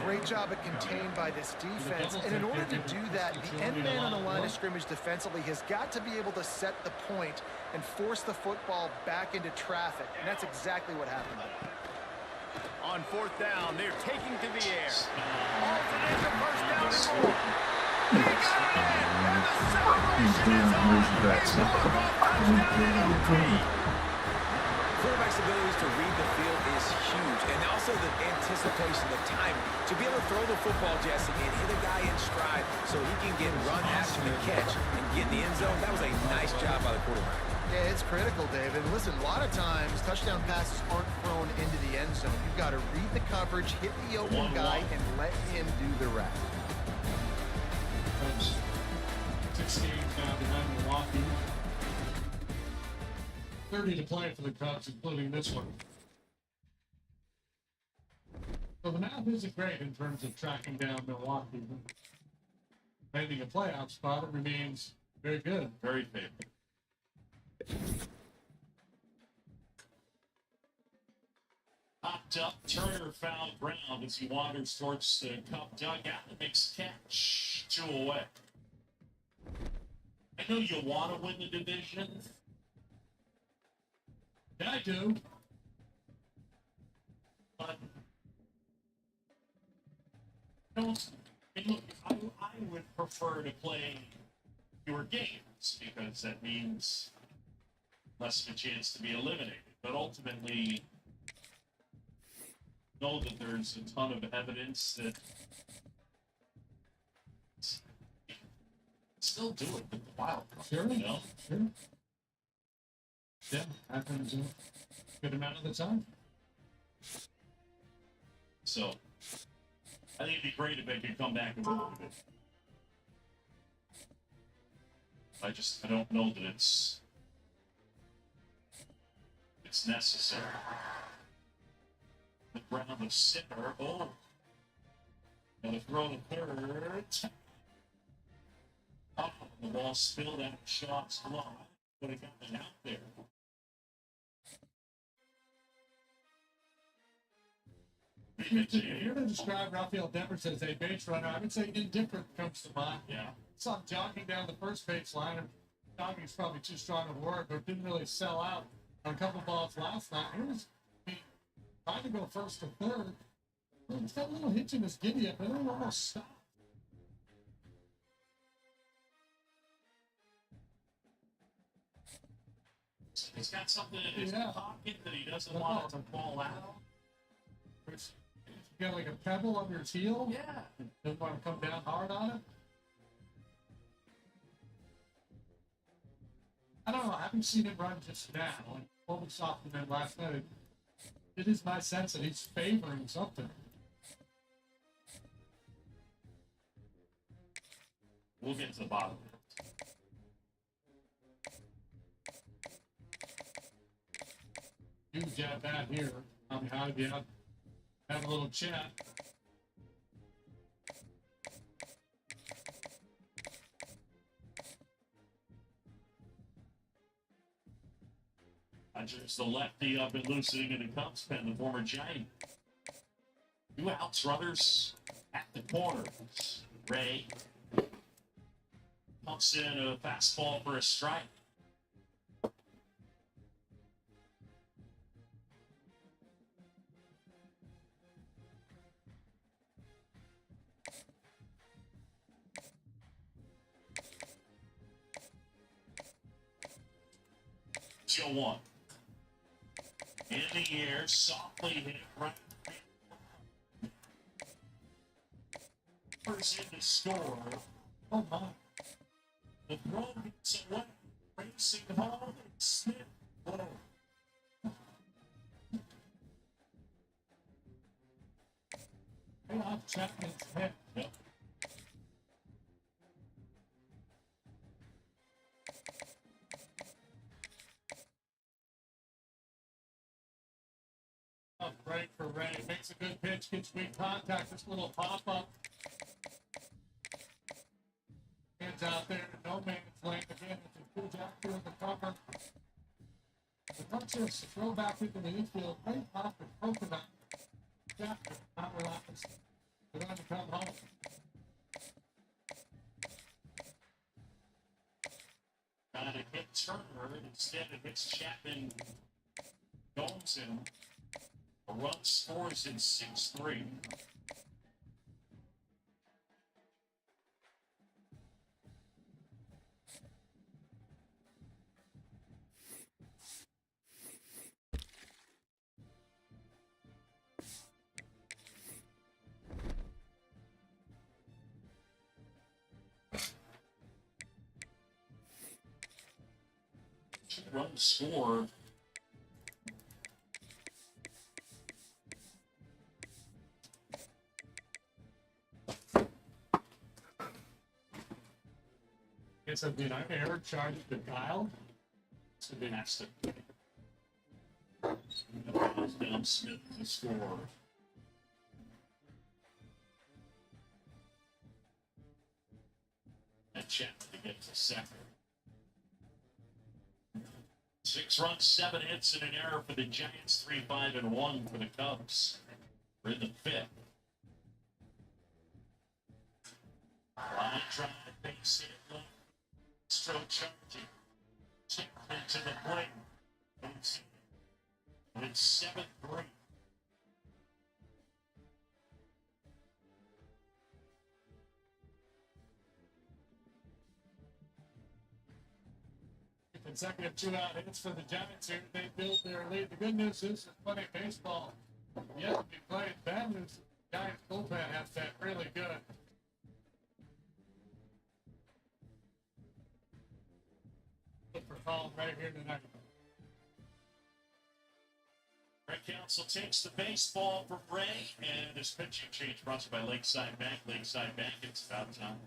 Great job at contained by this defense. And in order to do that, the end man on the line of scrimmage defensively has got to be able to set the point and force the football back into traffic. And that's exactly what happened there. On 4th down, they're taking to the air. Hauls it in for first down and more. He got it in, and the celebration is on. They score a touchdown LT. Quarterback's abilities to read the field is huge, and also the anticipation, the time to be able to throw the football, Jesse, and hit a guy in stride so he can get run after the catch and get in the end zone. That was a nice job by the quarterback. Yeah, it's critical, David. Listen, a lot of times touchdown passes aren't thrown into the end zone. You've got to read the coverage, hit the open guy, and let him do the rest. 6 games now behind Milwaukee. 30 to play for the Cubs, including this one. So the math isn't great in terms of tracking down Milwaukee. Making a playoff spot, it remains very good. Very favorable. Popped up, Turner found ground as he wanders towards the Cub dugout and makes catch. 2 away. I know you want to win the division. Yeah, I do. But don't. Look, I would prefer to play fewer games because that means less of a chance to be eliminated. But ultimately, know that there's a ton of evidence that still do it with the wild card. Sure. You know? Sure. Yeah, happens a good amount of the time. So I think it'd be great if they could come back and win it. I don't know that it's necessary. The ground of center. Oh. Gonna throw the third. Oh, the ball spilled out of Shaw's glove. Would have gotten out there. If you're to describe Rafael Devers as a base runner, I would say indifferent comes to mind. Yeah. Saw him jogging down the first baseline, and jogging is probably too strong of a word, but didn't really sell out on a couple balls last night. He was trying to go first to third. He's got a little hitch in his giddy up, and then it almost stopped. He's got something in his pocket that he doesn't want it to fall out. You got like a pebble under his heel? Yeah. Doesn't want to come down hard on it? I don't know. I haven't seen him run just now. Like, what we saw from him last night, it is my sense that he's favoring something. We'll get to the bottom of it. Huge at bat here. I'm behind you. Have a little chat. Rogers, the lefty up and loosening in the Cubs pen, the former Giant. 2 outs, runners at the corners. Ray pumps in a fastball for a strike. Still 1. In the air, softly hit right. First in to score. Oh my. The throw gets away. Racing home. Smith. Whoa. Hey, off Chapman's head. Yep. Break for Ray. Makes a good pitch. Gets weak contact. This little pop up. Hands out there. No man's land again. It's a good job doing the cover. The punches throw back into the infield. Great pop with coconut. Chapman, not relaxed. They're going to come home. Trying to hit Turner. Instead, it hits Chapman. Gomes and run scores in 6-3. Run score. Guess I've been air charged to Kyle. It's going to be next to Dom Smith to score. And Chapman to get to second. 6 runs, 7 hits, and an error for the Giants. 3-5-1 for the Cubs. We're in the 5th. Line drive, base hit, left. Stroke charging. Chapman to the plate. And it's 7-3. Consecutive 2-out hits for the Giants here. They built their lead. The good news is there's plenty of baseball yet to be played. Bad news, the Giants bullpen has been really good. Look for Colin right here tonight. Red Council takes the baseball from Ray, and this pitching change brought to you by Lakeside Bank. Lakeside Bank, it's about time.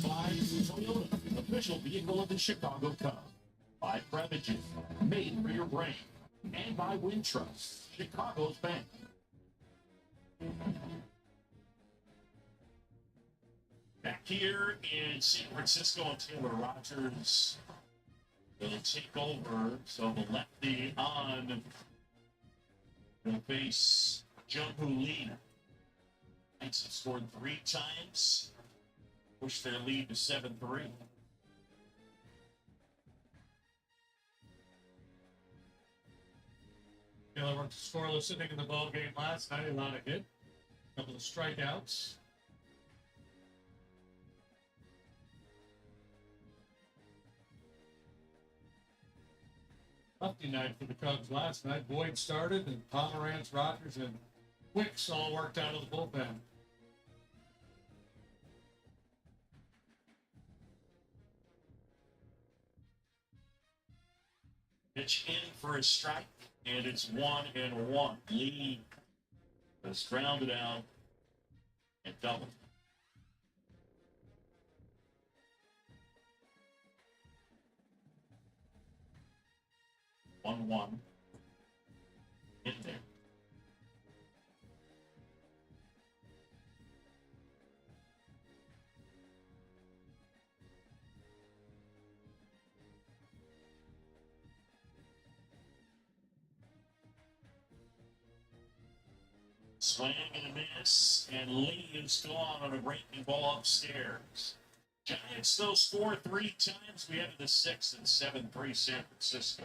By Toyota, official vehicle of the Chicago Cubs. By Prevagen, made for your brain. And by Wintrust, Chicago's bank. Back here in San Francisco, and Taylor Rogers will take over. So the lefty on will face Jung-Hoo Lee. Knights have scored 3 times. Push their lead to 7-3. Taylor went scoreless inning in the ball game last night. Allowed a hit, a couple of strikeouts. Lefty night for the Cubs last night. Boyd started, and Pomerantz, Rogers, and Wicks all worked out of the bullpen. Pitch in for a strike, and it's 1-1. Lee has grounded out and doubled. One in there. Swing and a miss, and Lee is gone on a breaking ball upstairs. Giants, though, score 3 times. We have the 6 and 7-3 San Francisco.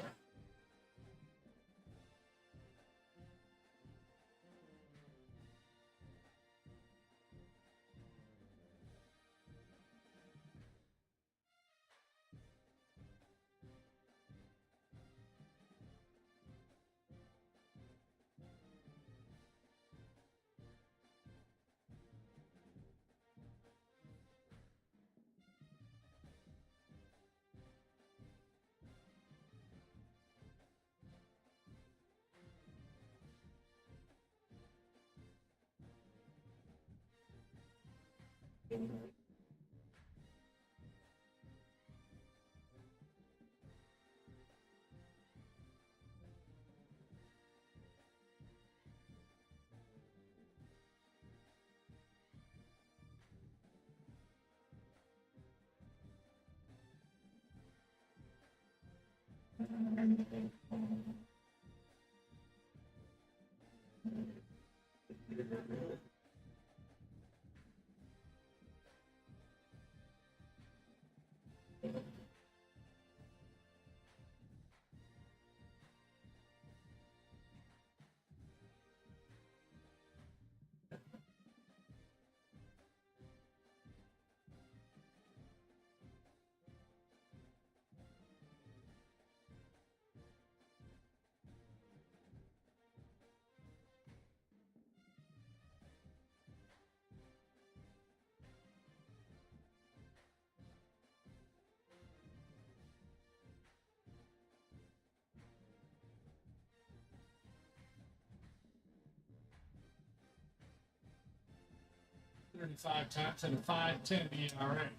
Thirty-five times and a 5.10 ERA.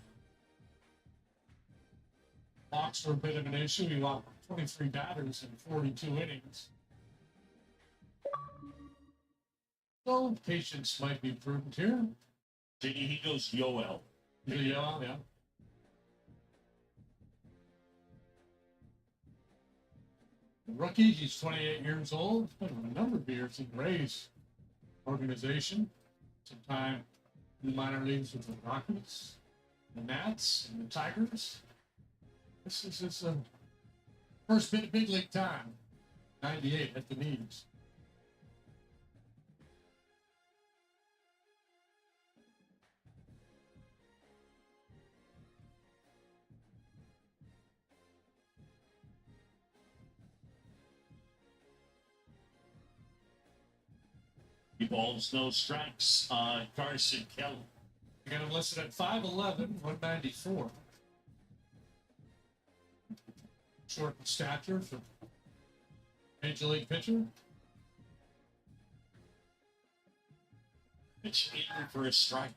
Walks were a bit of an issue. He walked 23 batters in 42 innings. So patience might be prudent here. He goes Yoel. Yeah. Rookie, he's 28 years old. Been a number of years in the Rays organization. Some time in the minor leagues with the Rockies, the Nats, and the Tigers. This is his first bit of big league time. 98 at the knees. Balls, no strikes on Carson Kelly. You got him listed at 5'11", 194. Short in stature for major league pitcher. Pitch in for a strike.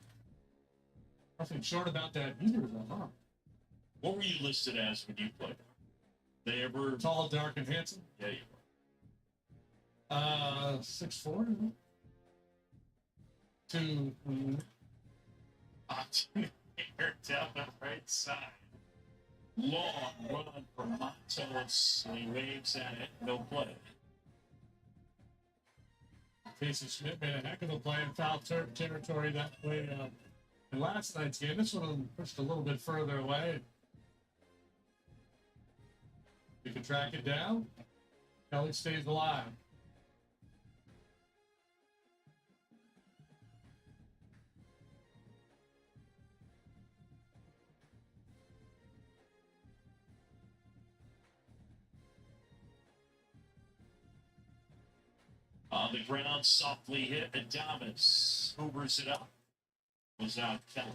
Nothing short about that either, though, huh? What were you listed as when you played? They ever Tall, dark, and handsome. Yeah, you were. 6'4". Two. Here down the right side. Long run for Matos. He waves at it. No play. Casey Schmidt made a heck of a play in foul territory that way in last night's game. This one pushed a little bit further away. You can track it down. Kelly stays alive. On the ground, softly hit. Adames hoovers it up. Was out Kelly.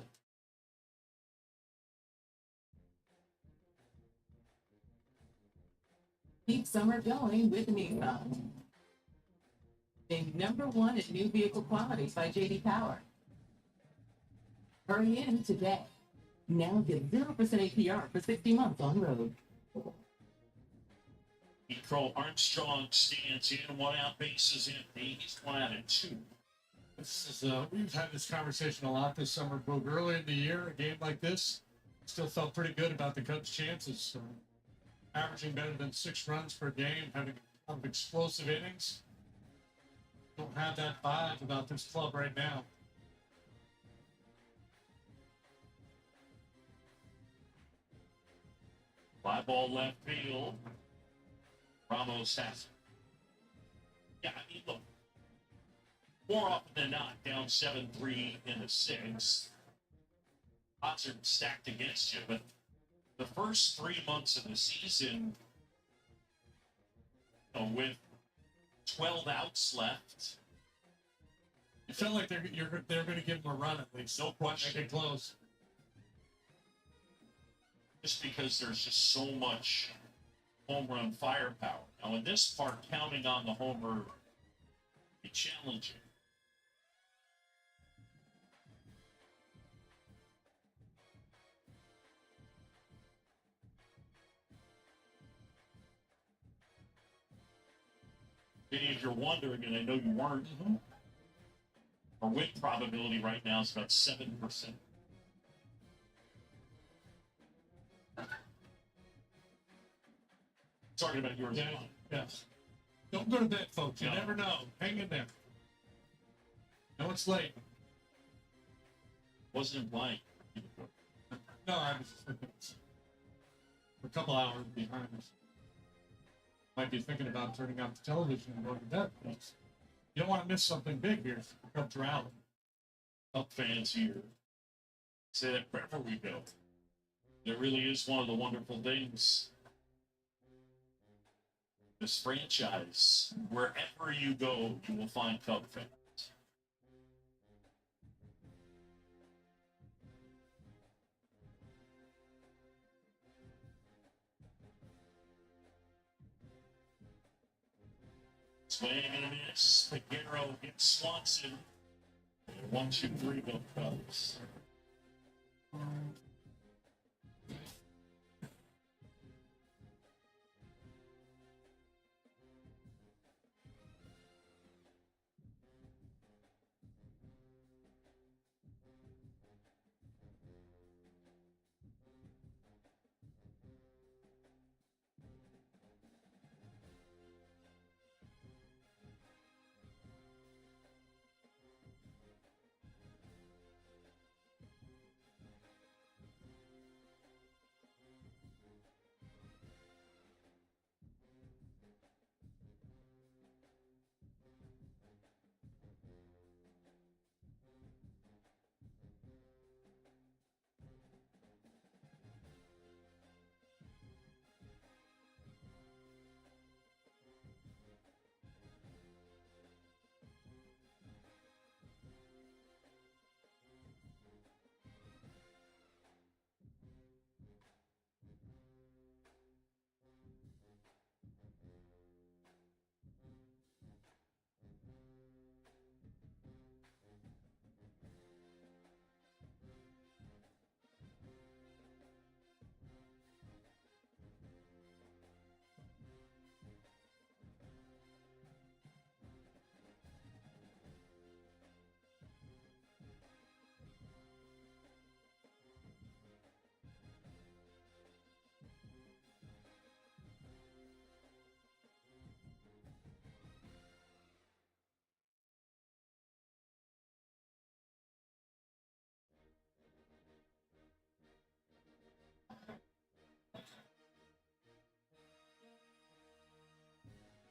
Keep summer going with Nissan. Named #1 at new vehicle quality by JD Power. Hurry in today. Now get 0% APR for 60 months on road. Crow Armstrong stands in, 1 out, bases empty. He's 1 out and 2. This is we've had this conversation a lot this summer, Boog. Early in the year, a game like this, still felt pretty good about the Cubs' chances. Averaging better than 6 runs per game, having explosive innings. don't have that vibe about this club right now. Fly ball left field. Ramos has it. Yeah, I mean, look. More often than not, down 7-3 in the sixth. Odds are stacked against you, but the first 3 months of the season, with 12 outs left, You felt like they're going to give them a run at least. no question. Make it close. Just because there's just so much home run firepower. Now, in this part, counting on the homer be challenging. Vinny, if you're wondering, and I know you weren't, our win probability right now is about 7%. Talking about yours. Yeah, yes. Don't go to bed, folks. You No. never know. Hang in there. No, it's late. Wasn't implying. No, I was just thinking we're a couple hours behind us. Might be thinking about turning off the television and going to bed. Folks. You don't want to miss something big here. Cubs rally. Up fans here say that wherever we go, there really is one of the wonderful things. This franchise, wherever you go, you will find Cub fans. Swing and a miss. Figueroa gets Swanson. 1, 2, 3, go Cubs.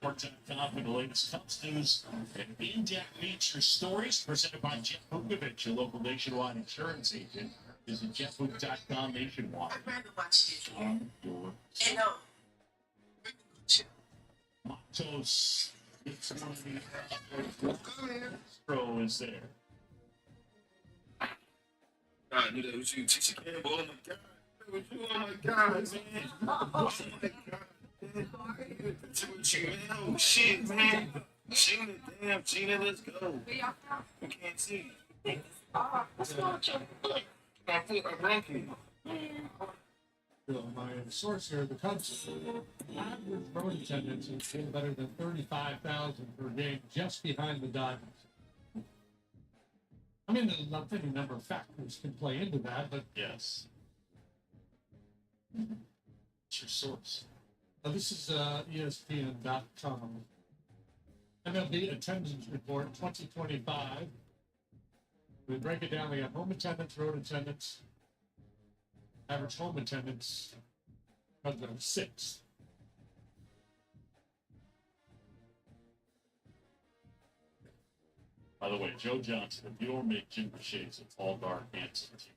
For the latest Cubs news and in-depth feature stories presented by Jeff Vukovich, your local nationwide insurance agent. Visit jeffbook.com nationwide. I'd rather watch it. And Matos. It's one of the Pro is there. I knew that was you, Tisha Campbell. Oh my God. That was you. Oh my God, man. Oh my God. Oh shit, man. Gina, damn, Gina, let's go. I can't see. What's wrong with your foot? My foot, I broke it. My source here, the Cubs average road attendance is still better than 35,000 per game, just behind the Dodgers. I mean, I'm thinking a number of factors can play into that, but Yes. What's your source? this is ESPN.com. MLB attendance report 2025. We break it down. We have home attendance, road attendance. Average home attendance comes out 6. By the way, Joe Johnson, if you don't make Jimmy Shades a tall, dark, handsome team.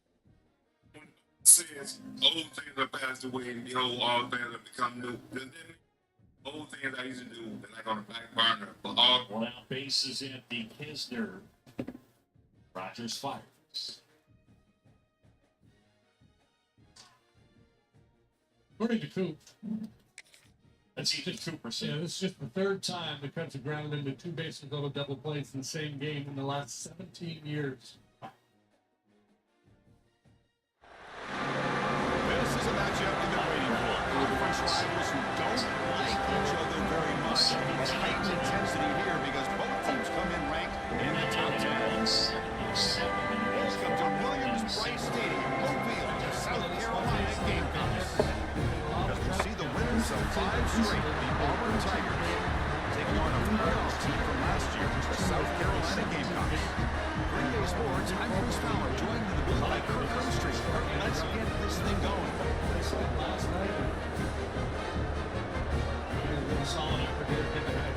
Says old things are passed away and behold, all things have become new. Then old things I used to do, they're like on the back burner. But all One out, bases empty. Kisner. Rogers fires. According to Coop, That's Ethan Cooper yeah, saying. this is just the third time the Cubs have grounded into 2 bases over double plays in the same game in the last 17 years. This is a matchup we've been waiting for. Conference rivals who don't like each other very much. It's heightened intensity here because both teams come in ranked in the top 10. Welcome to Williams-Brice Stadium, Mobile, to South Carolina Gamecocks. As we see the winners of 5 straight, the Auburn Tigers, taking on a playoff team from last year, the South Carolina Gamecocks. Green Bay Sports, I'm Bruce Fowler, joined in the booth by Kirk Herbstreit. Let's get this thing going. Last night, a solid effort here to get ahead.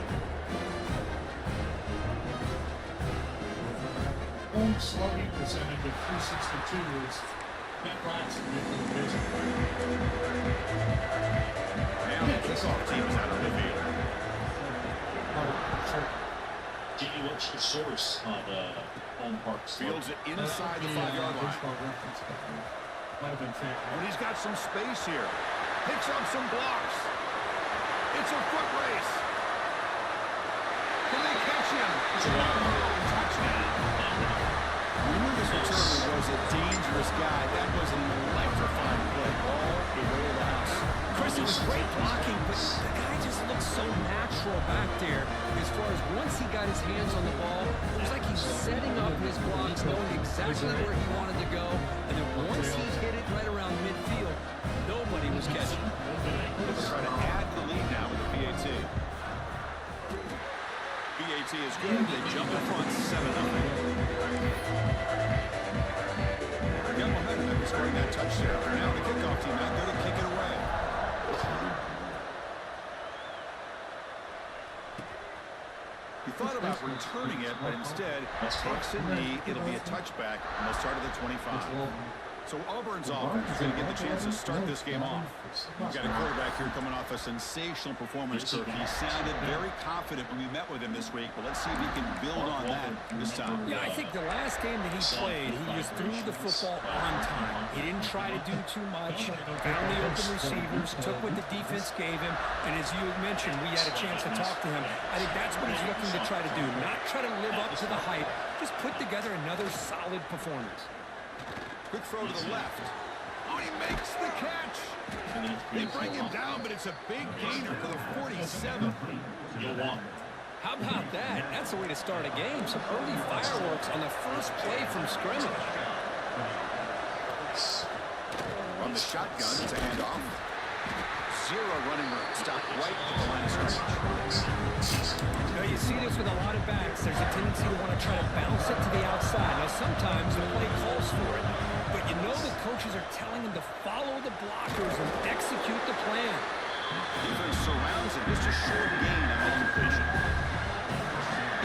Home slugging percentage of 362 is Matt Bryson with the division. Now the kickoff team is out of the field. Jimmy, what's your source on home parks? Fields it inside the 5-yard line. Might have been fair. And he's got some space here. Picks up some blocks. It's a foot race. Can they catch him? Touchdown. We knew this returner was a dangerous guy. That was an electrifying play all the way to the house. Chris, it was great blocking, but the guy just looks so natural back there. As far as once he got his hands on the ball, it was like he's setting up his blocks, knowing exactly where he wanted to go. And then once he hit it right around midfield, nobody was catching. They'll try to add the lead now with the PAT. PAT is good. They jump in front 7-0. Got momentum after scoring that touchdown. Now the kickoff team out there to kick it away. He thought about returning it, but instead, tucks in knee. It'll be a touchback, and they'll start at the 25. So Auburn's offense is going to get the chance to start this game off. We've got a quarterback here coming off a sensational performance, Kirk. He sounded very confident when we met with him this week, but let's see if he can build on that this time. Yeah, I think the last game that he played, he just threw the football on time. He didn't try to do too much, found the open receivers, took what the defense gave him, and as you mentioned, we had a chance to talk to him. I think that's what he's looking to try to do, not try to live up to the hype, just put together another solid performance. Quick throw to the left. Oh, he makes the catch. They bring him down, but it's a big gainer to the 47. You'll want. How about that? That's the way to start a game. Some early fireworks on the first play from scrimmage. From the shotgun, it's a handoff. Zero running room. Stop right at the line of scrimmage. Now, you see this with a lot of backs. There's a tendency to want to try to bounce it to the outside. Now, sometimes the play calls for it, but you know the coaches are telling them to follow the blockers and execute the plan. Defense surrounds him. Just a short gain on that completion.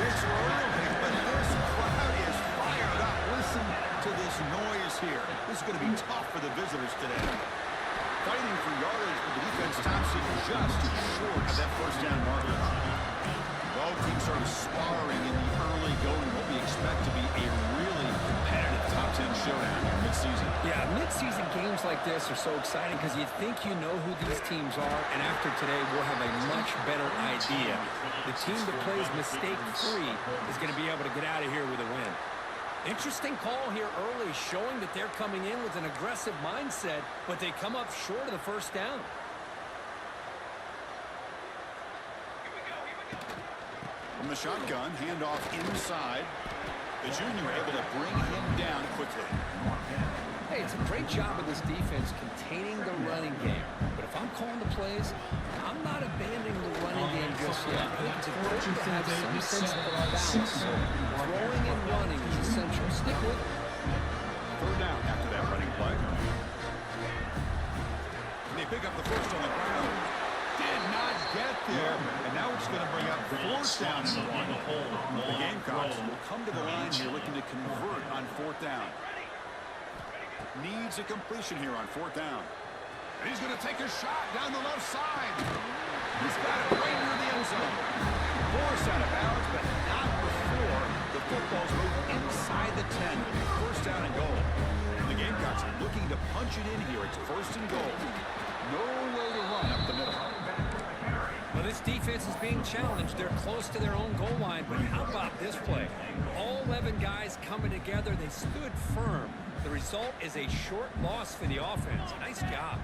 It's early, but this crowd is fired up. Listen to this noise here. This is going to be tough for the visitors today. Fighting for yardage, but the defense stops it just short of that first down marker. Both teams sort of sparring in the early going. What we expect to be a really competitive top 10 showdown here mid-season. Yeah, mid-season games like this are so exciting because you think you know who these teams are, and after today, we'll have a much better idea. The team that plays mistake-free is going to be able to get out of here with a win. Interesting call here early, showing that they're coming in with an aggressive mindset, but they come up short of the first down. From the shotgun, handoff inside. The junior able to bring him down quickly. say, it's a great job of this defense containing the running game. But if I'm calling the plays, I'm not abandoning the running game just yet. It's important to have some sense of balance. So throwing and running is essential. Stick with it. Third down after that running play. And they pick up the first on the ground. Did not get there. And now it's going to bring up fourth down and one. The Gamecocks will come to the line here looking to convert on fourth down. Needs a completion here on fourth down. And he's going to take a shot down the left side. He's got it right near the end zone. Forced out of bounds, but not before the football's moved inside the 10. First down and goal. And the Gamecocks are looking to punch it in here. It's first and goal. Nowhere to run up the middle. Well, this defense is being challenged. They're close to their own goal line, but how about this play? All 11 guys coming together. They stood firm. The result is a short loss for the offense. Nice job.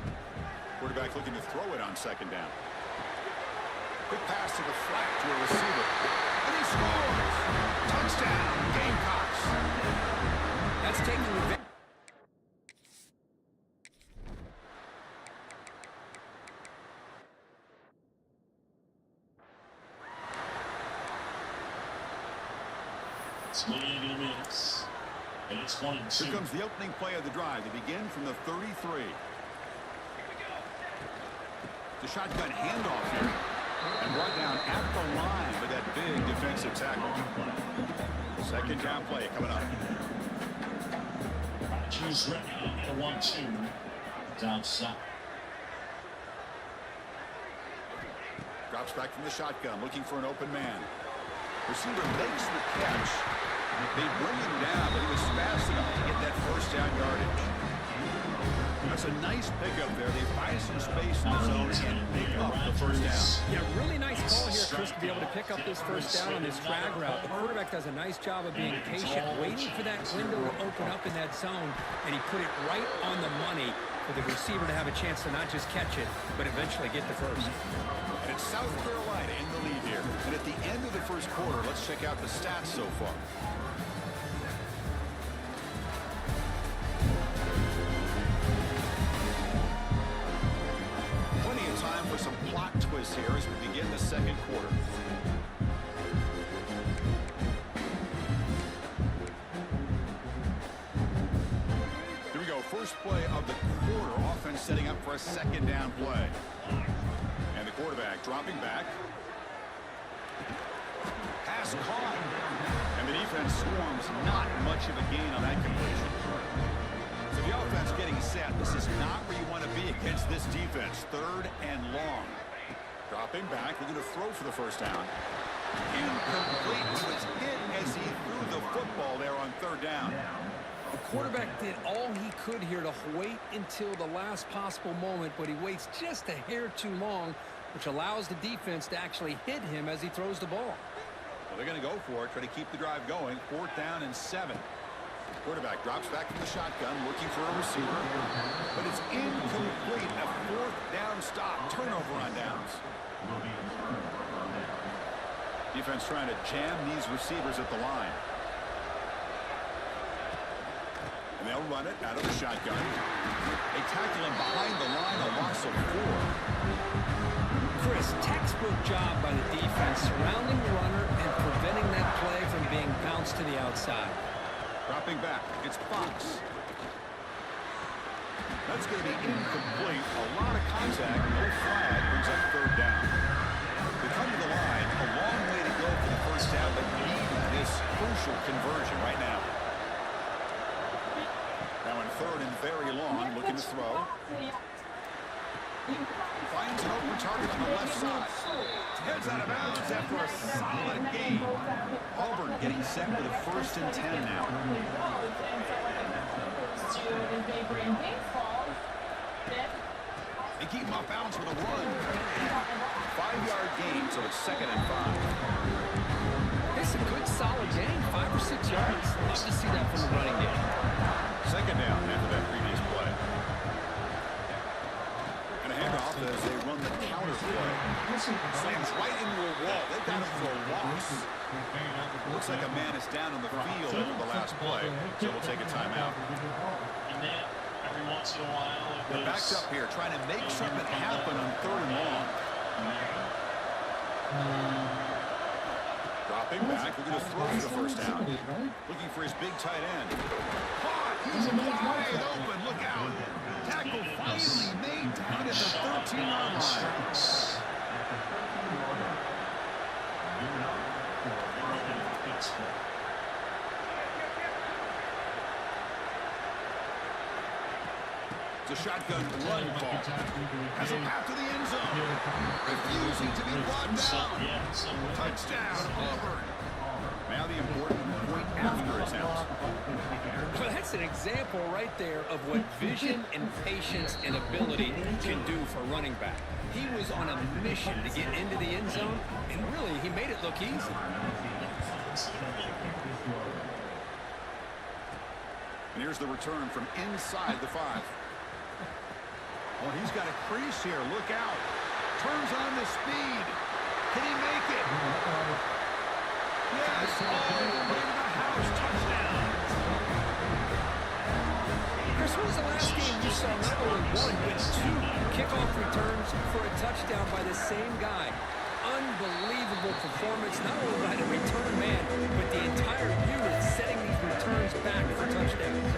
Quarterback looking to throw it on second down. Quick pass to the flat to a receiver. And he scores! Touchdown, Gamecocks! That's taking revenge. It's 28 minutes. And it's 1 and 2. Here comes the opening play of the drive. They begin from the 33. The shotgun handoff here. And brought down at the line with that big defensive tackle. Second down play coming up. Choose ready for 1-2. Down south. Drops back from the shotgun, looking for an open man. Receiver makes the catch. They bring him down, but he was fast enough to get that first down yardage. That's a nice pickup there. They find some space in the zone and pick up the first down. Yeah, really nice call here, Chris, to be able to pick up this first down on this drag route. The quarterback does a nice job of being patient, waiting for that window to open up in that zone, and he put it right on the money for the receiver to have a chance to not just catch it, but eventually get the first. And it's South Carolina in the lead here. And at the end of the first quarter, let's check out the stats so far. Plenty of time for some plot twists here as we begin the second quarter. Here we go, first play of the quarter. Offense setting up for a second down play. And the quarterback dropping back. Pass caught. And the defense swarms. Not much of a gain on that completion. So the offense getting set. This is not where you want to be against this defense. Third and long. Dropping back. Looking to throw for the first down. Incomplete. He was hit as he threw the football there on third down. The quarterback did all he could here to wait until the last possible moment, but he waits just a hair too long, which allows the defense to actually hit him as he throws the ball. Well, they're going to go for it, try to keep the drive going. Fourth down and 7. Quarterback drops back from the shotgun, looking for a receiver. But it's incomplete. A fourth down stop. Turnover on downs. Defense trying to jam these receivers at the line. And they'll run it out of the shotgun. They tackle him behind the line, a loss of 4. Chris, textbook job by the defense, surrounding the runner and preventing that play from being bounced to the outside. Dropping back, it's Fox. That's going to be incomplete. A lot of contact, no flag, brings up third down. They come to the line, a long way to go for the first down, but need this crucial conversion right now. Now in third and very long, looking to throw. Finds an open target on the left side. Heads out of bounds after a solid game. Auburn getting set with a first and 10 now. They keep him off balance with a run. 5-yard gain, so it's second and 5. It's a good, solid game, 5 or 6 yards. Love to see that from the running game. Second down after that previous play. And a handoff as they run the counter play. Slams right into a wall. They got him for a loss. Looks like a man is down on the field after the last play, so we'll take a timeout. And that every once in a while. They're backed up here, trying to make something happen on 3rd and long. Dropping back, looking to throw for the first down. Looking for his big tight end. Caught! He's wide open, look out! Tackle finally made down at the 13-yard line. It's a shotgun run ball. Has a path to the end zone. Refusing to be brought down. Touchdown, Auburn. Now the important point after attempt. Well, that's an example right there of what vision and patience and ability can do for running back. He was on a mission to get into the end zone, and really, he made it look easy. And here's the return from inside the 5. Oh, he's got a crease here. Look out. Turns on the speed. Can he make it? Yes. Oh, into the house. Touchdown. Chris, when was the last game you saw not only 1, but 2 kickoff returns for a touchdown by the same guy? Unbelievable performance, not only by the return man, but the entire unit setting these returns back for touchdowns.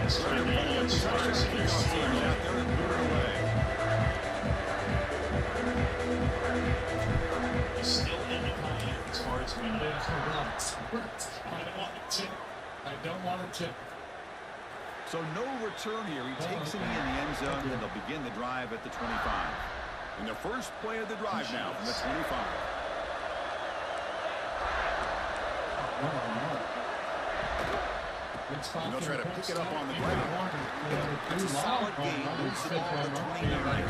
Still independent as far as we know. I don't want to chip. So no return here. He takes it in the end zone, and they'll begin the drive at the 25. And the first play of the drive now from the 25. And they'll try to pick it up on the ground. It's a solid game. Moves the ball to the 20-yard line.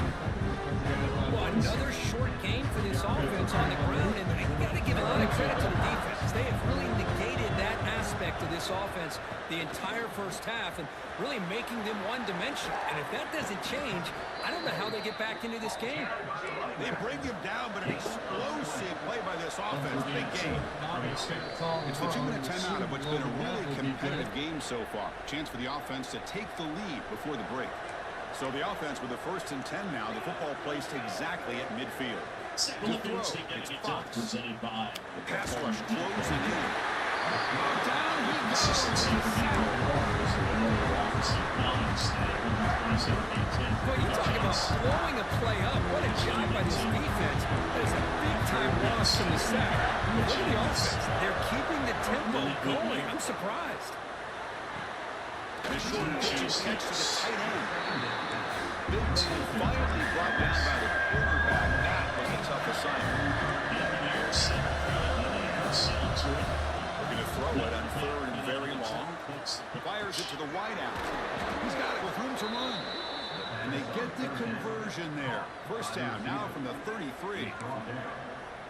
Well, another short gain for this offense on the ground, and you got to give a lot of credit to the defense. They have really negated that aspect of this offense the entire first half and really making them one-dimensional. And if that doesn't change, I don't know how they get back into this game. They bring him down, but an explosive play by this offense. Big game. It's the 2-minute timeout of what's been a really competitive game so far. Chance for the offense to take the lead before the break. So the offense with the 1st and 10 now. The football placed exactly at midfield. The throw, it's Fox. Presented by the pass rush closing in. Down he goes. Well, you talk about blowing a play up. What a job by this defense. That is a big-time loss from the sack. Look at the offense. They're keeping the tempo going. I'm surprised. The short catch to the tight end. Big man finally brought down by the quarterback. That was a tough assignment. Looking to throw it on 3rd and very long. Fires it to the wideout. He's got it with room to run. And they get the conversion there. First down now from the 33.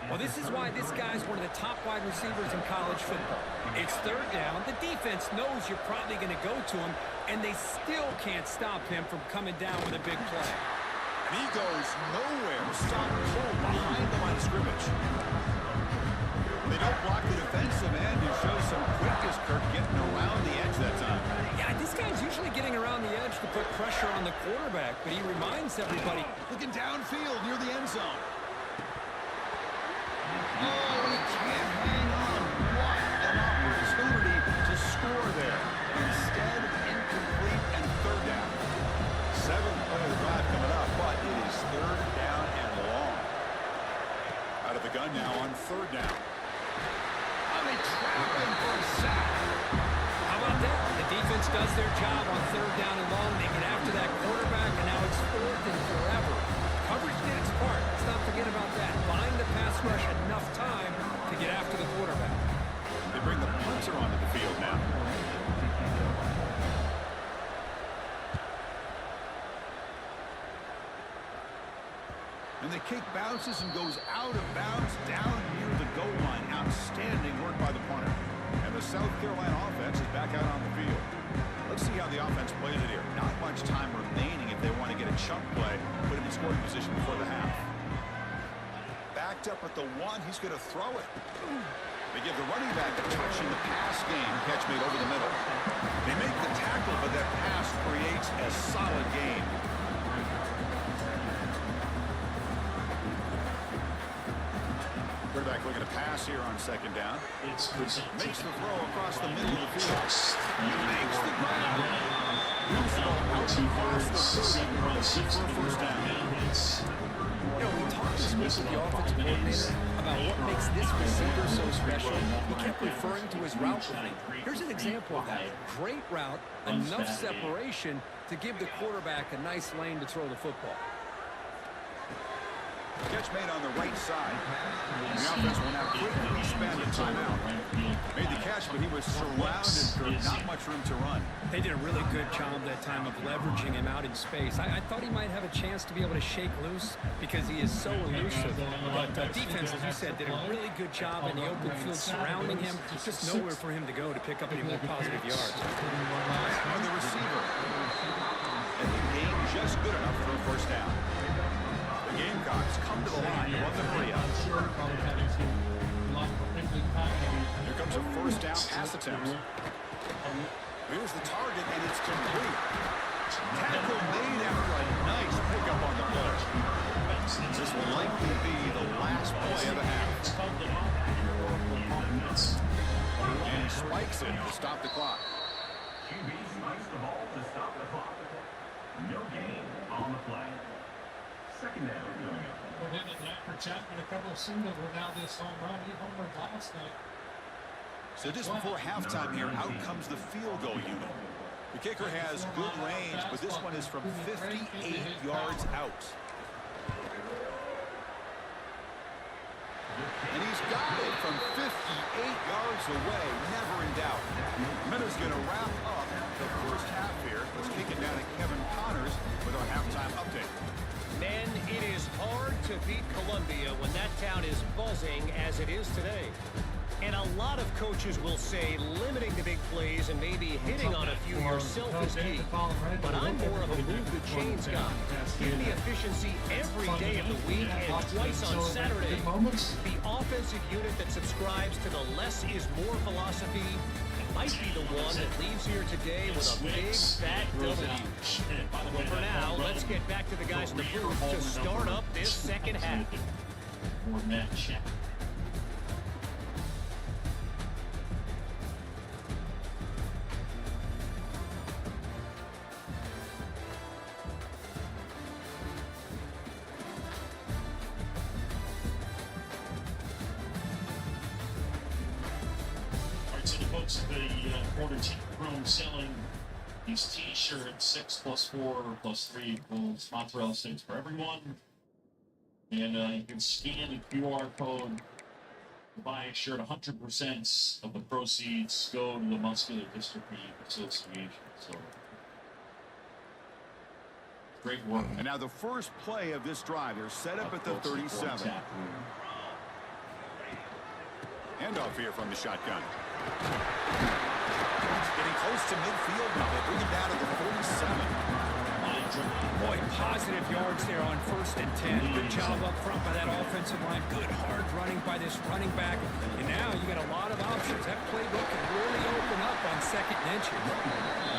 Well, this is why this guy's one of the top wide receivers in college football. It's 3rd down. The defense knows you're probably going to go to him, and they still can't stop him from coming down with a big play. And he goes nowhere. Stop cold behind the line of scrimmage. They don't block the defensive end. It shows some quickness, Kirk, getting around the edge that time. Yeah, this guy's usually getting around the edge to put pressure on the quarterback, but he reminds everybody. Looking downfield near the end zone. Oh, he can't hang on. What an opportunity to score there. Instead, incomplete and 3rd down. 7th play of the drive coming up, but it is 3rd down and long. Out of the gun now on 3rd down. They trap him for a sack. How about that? The defense does their job on 3rd down and long. They get after that quarterback, and now it's 4th and forever. Coverage did its part. Let's not forget about that. Buying the pass rush enough time to get after the quarterback. They bring the punter onto the field now. And the kick bounces and goes out of bounds down near the goal line. Outstanding work by the punter. And the South Carolina offense is back out on the field. Let's see how the offense plays it here. Not much time remaining if they want to get a chunk play, put him in scoring position before the half. Backed up at the 1, he's going to throw it. They give the running back a touch in the pass game. Catch made over the middle. They make the tackle, but that pass creates a solid gain. Quarterback looking to pass here on second down. It's presented. Makes the throw across the middle of the field. Makes the grab. Moves the ball out across the 30. Runs for a first down. You know, we talked this week with the offensive coordinator about what makes this receiver so special. He kept referring to his route running. Here's an example of that. Great route, enough separation to give the quarterback a nice lane to throw the football. Catch made on the right side. The offense will now quickly spend a timeout. Made the catch, but he was surrounded. Not much room to run. They did a really good job that time of leveraging him out in space. I thought he might have a chance to be able to shake loose because he is so elusive. But defense, as you said, did a really good job in the open field surrounding him. Just nowhere for him to go to pick up any more positive yards. On the receiver. And the game just good enough for a first down. The Gamecocks come to the line. They want the hurry up. Here comes a first down pass attempt. Here's the target, and it's complete. Tackle made after a nice pickup on the play. This will likely be the last play of the half. And he spikes it to stop the clock. QB spikes the ball to stop the clock. No gain on the play. Second down coming up. Well, then for Chapman, a couple of singles were now this home run. He homered last night. So just before halftime here, out comes the field goal unit. The kicker has good range, but this one is from 58 yards out. And he's got it from 58 yards away, never in doubt. Minutes going to wrap up the first half here. Let's kick it down to Kevin Connors with our halftime update. Men, it is hard to beat Columbia when that town is buzzing as it is today. And a lot of coaches will say limiting the big plays and maybe hitting on a few yourself is key. But I'm more of a move the chains guy. Give me efficiency every day of the week and twice on Saturday. The offensive unit that subscribes to the less is more philosophy might be the one that leaves here today with a big fat W. But for now, let's get back to the guys in the booth to start up this second half. The quarter team room selling these t-shirts 6 + 4 + 3 equals mozzarella sticks for everyone, and you can scan the QR code to buy a shirt. 100% of the proceeds go to the Muscular Dystrophy Association. So great work. And now the first play of this drive, they're set up at the 37. Handoff here from the shotgun. Getting close to midfield now. They bring it down to the 47. Boy, positive yards there on 1st and 10. Good job up front by that offensive line. Good hard running by this running back. And now you got a lot of options. That playbook can really open up on 2nd and inches.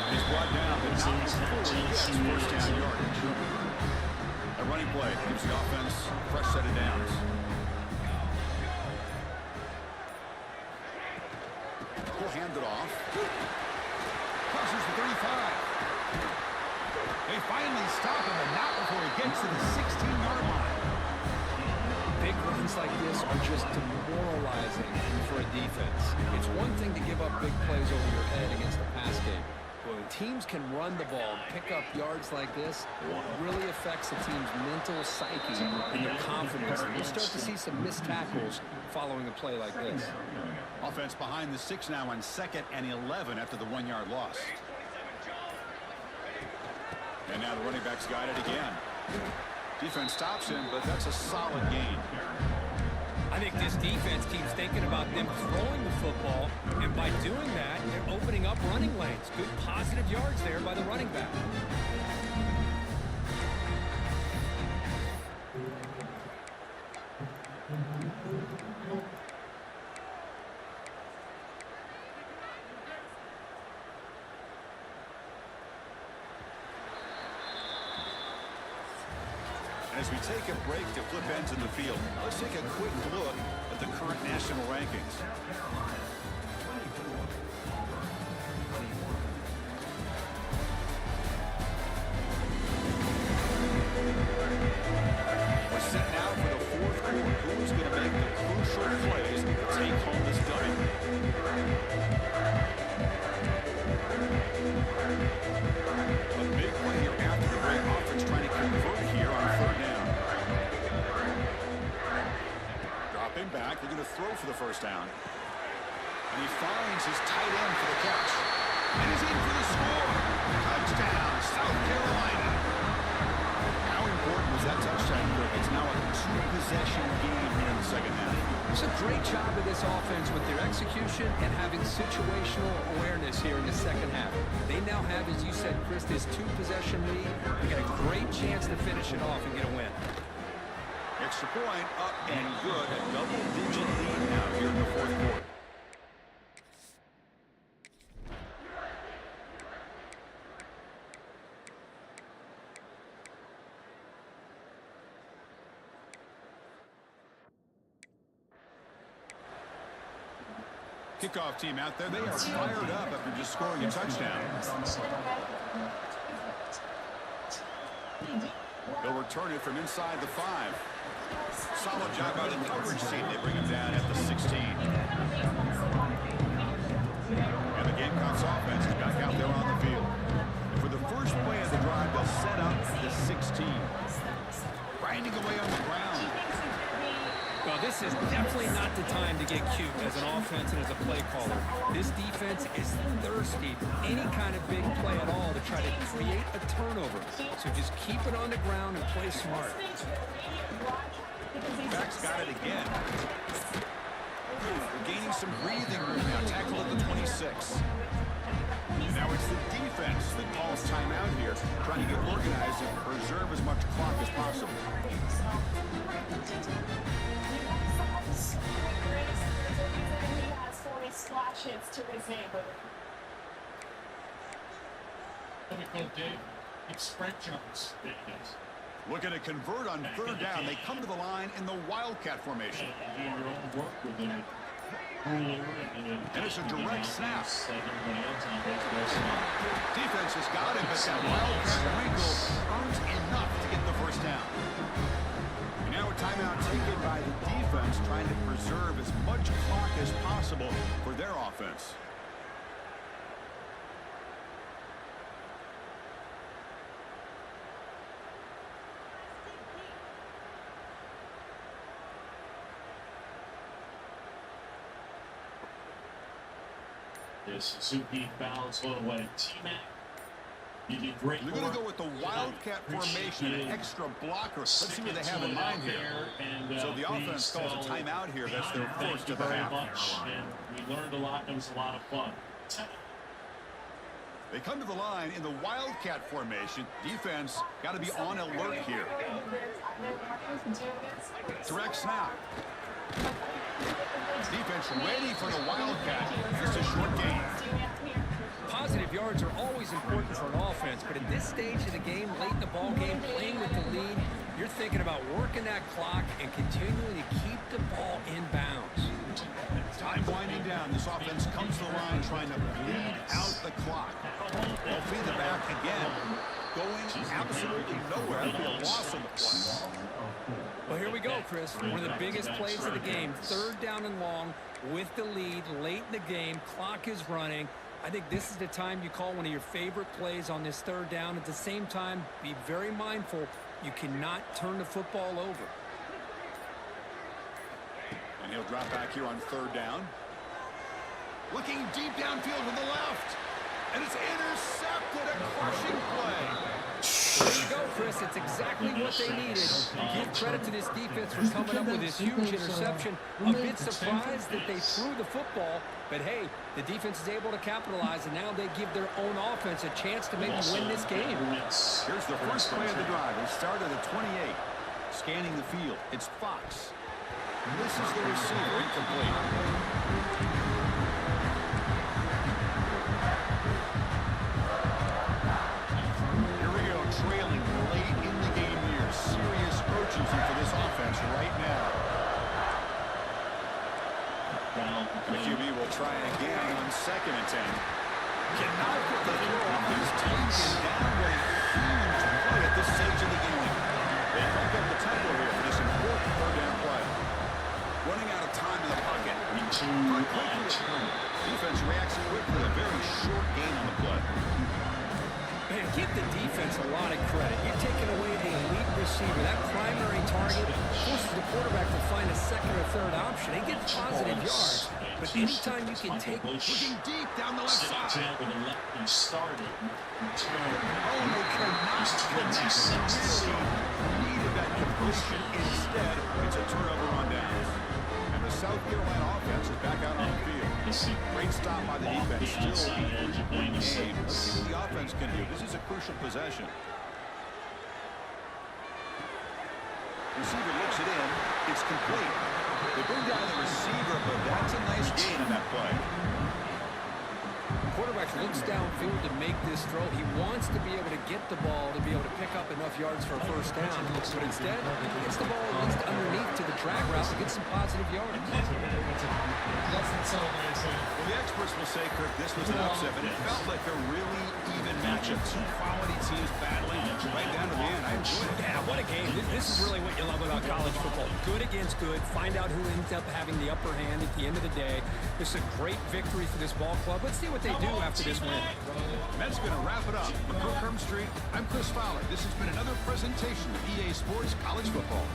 He's brought down, but not before he gets first down yardage. A running play gives the offense a fresh set of downs. We'll hand it off. Crosses the 35. They finally stop him, but not before he gets to the 16-yard line. Big runs like this are just demoralizing for a defense. It's one thing to give up big plays over your head against the pass game. When teams can run the ball, pick up yards like this, it really affects the team's mental psyche and their confidence. You'll start to see some missed tackles following a play like this. Offense behind the 6 now on 2nd and 11 after the 1-yard loss. And now the running back's got it again. Defense stops him, but that's a solid gain. I think this defense keeps thinking about them throwing the football, and by doing that, they're opening up running lanes. Good positive yards there by the running back. As we take a break to flip ends in the field, let's take a quick look at the current national rankings. We're set now for the fourth quarter. Who's going to make the crucial plays to take home this W? A big play here after the break. Offense trying to convert here on third down. Dropping back. They're going to throw for the first down. And he finds his tight end for the catch. And he's in for the score. Touchdown, South Carolina. How important was that touchdown, Rick? It's now a two-possession game here in the second half. It's a great job of this offense with their execution and having situational awareness here in the second half. They now have, as you said, Chris, this two-possession lead. They got a great chance to finish it off and get a win. Extra point up and good. A double-digit lead now here in the fourth quarter. Kickoff team out there. They are fired up after just scoring a touchdown. They'll return it from inside the 5. Solid job by the coverage team. They bring him down at the 16. And the Gamecocks offense is back out there on the field. And for the first play of the drive, they'll set up the 16. Grinding away on the ground. Well, this is definitely not the time to get cute as an offense and as a play caller. This defense is thirsty for any kind of big play at all to try to create a turnover. So just keep it on the ground and play smart. Back's got it again. They're gaining some breathing room now. Tackle at the 26. Now it's the defense that calls timeout here, trying to get organized and preserve as much clock as possible. Splash hits to his neighbor. Dave, it's sprint jumps. Looking to convert on third down. They come to the line in the Wildcat formation. And it's a direct snap. Defense has got him, but that Wildcat wrinkle earns enough to get the first down. Now a timeout taken by the defense, trying to preserve as much clock as possible for their offense. This Suzuki fouls away. T-Mac, you did great They're going to go with the Wildcat formation, an extra blocker. Let's see what they have in mind here. So the offense calls a timeout here. That's their first of the half. And we learned a lot. It was a lot of fun. They come to the line in the Wildcat formation. Defense got to be on alert here. Direct snap. Defense ready for the Wildcat. Just a short gain. Positive yards are always important for an offense, but at this stage of the game, late in the ball game, playing with the lead, you're thinking about working that clock and continuing to keep the ball in bounds. Time winding down. This offense comes to the line trying to bleed out the clock. They'll feed the back again. Going absolutely nowhere. That'll be a loss on the play. Well, here we go, Chris. One of the biggest plays of the game. Third down and long with the lead late in the game. Clock is running. I think this is the time you call one of your favorite plays on this third down. At the same time, be very mindful. You cannot turn the football over. And he'll drop back here on third down. Looking deep downfield to the left. And it's intercepted. A crushing play. There you go, Chris. It's exactly what they needed. Give credit to this defense for coming up with this huge interception. A bit surprised that they threw the football, but hey, the defense is able to capitalize, and now they give their own offense a chance to maybe win this game. Here's the first play of the drive. They start at the 28. Scanning the field. It's Fox. Misses the receiver. Incomplete. Trailing late in the game here. Serious The QB will try again on 2nd and 10. Cannot get the throw off. He's taken down with a huge play at this stage of the game. They pick up the tempo here for this important 3rd down play. Running out of time in the pocket. Defense reacts quickly. A very short gain on the play. Man, give the defense a lot of credit. You're taking away the elite receiver. That primary target forces the quarterback to find a 2nd or 3rd option. He gets positive yards, but anytime you can take... Looking deep down the left side. With a lefty started. Oh, they cannot connect. Really needed that completion. Instead, it's a turnover on downs. And the South Carolina offense is back out on the field. Great stop by the defense. Still a 3-point game. Let's see what the offense can do. This is a crucial possession. Receiver looks it in. It's complete. They bring down the receiver, but that's a nice gain in that play. Quarterback looks downfield to make this throw. He wants to be able to get the ball to be able to pick up enough yards for a 1st down. But instead, he gets the ball at least underneath to the drag route to get some positive yards. Less than celebration. Well, the experts will say, Kirk, this was an upset, but it felt like a really even matchup. 2 quality teams battling right down to the end. I enjoyed it. Yeah, what a game. This is really what you love about college football. Good against good. Find out who ends up having the upper hand at the end of the day. This is a great victory for this ball club. Let's see what they do after this win. And that's going to wrap it up. For Kirk Herbstreit, I'm Chris Fowler. This has been another presentation of EA Sports College Football.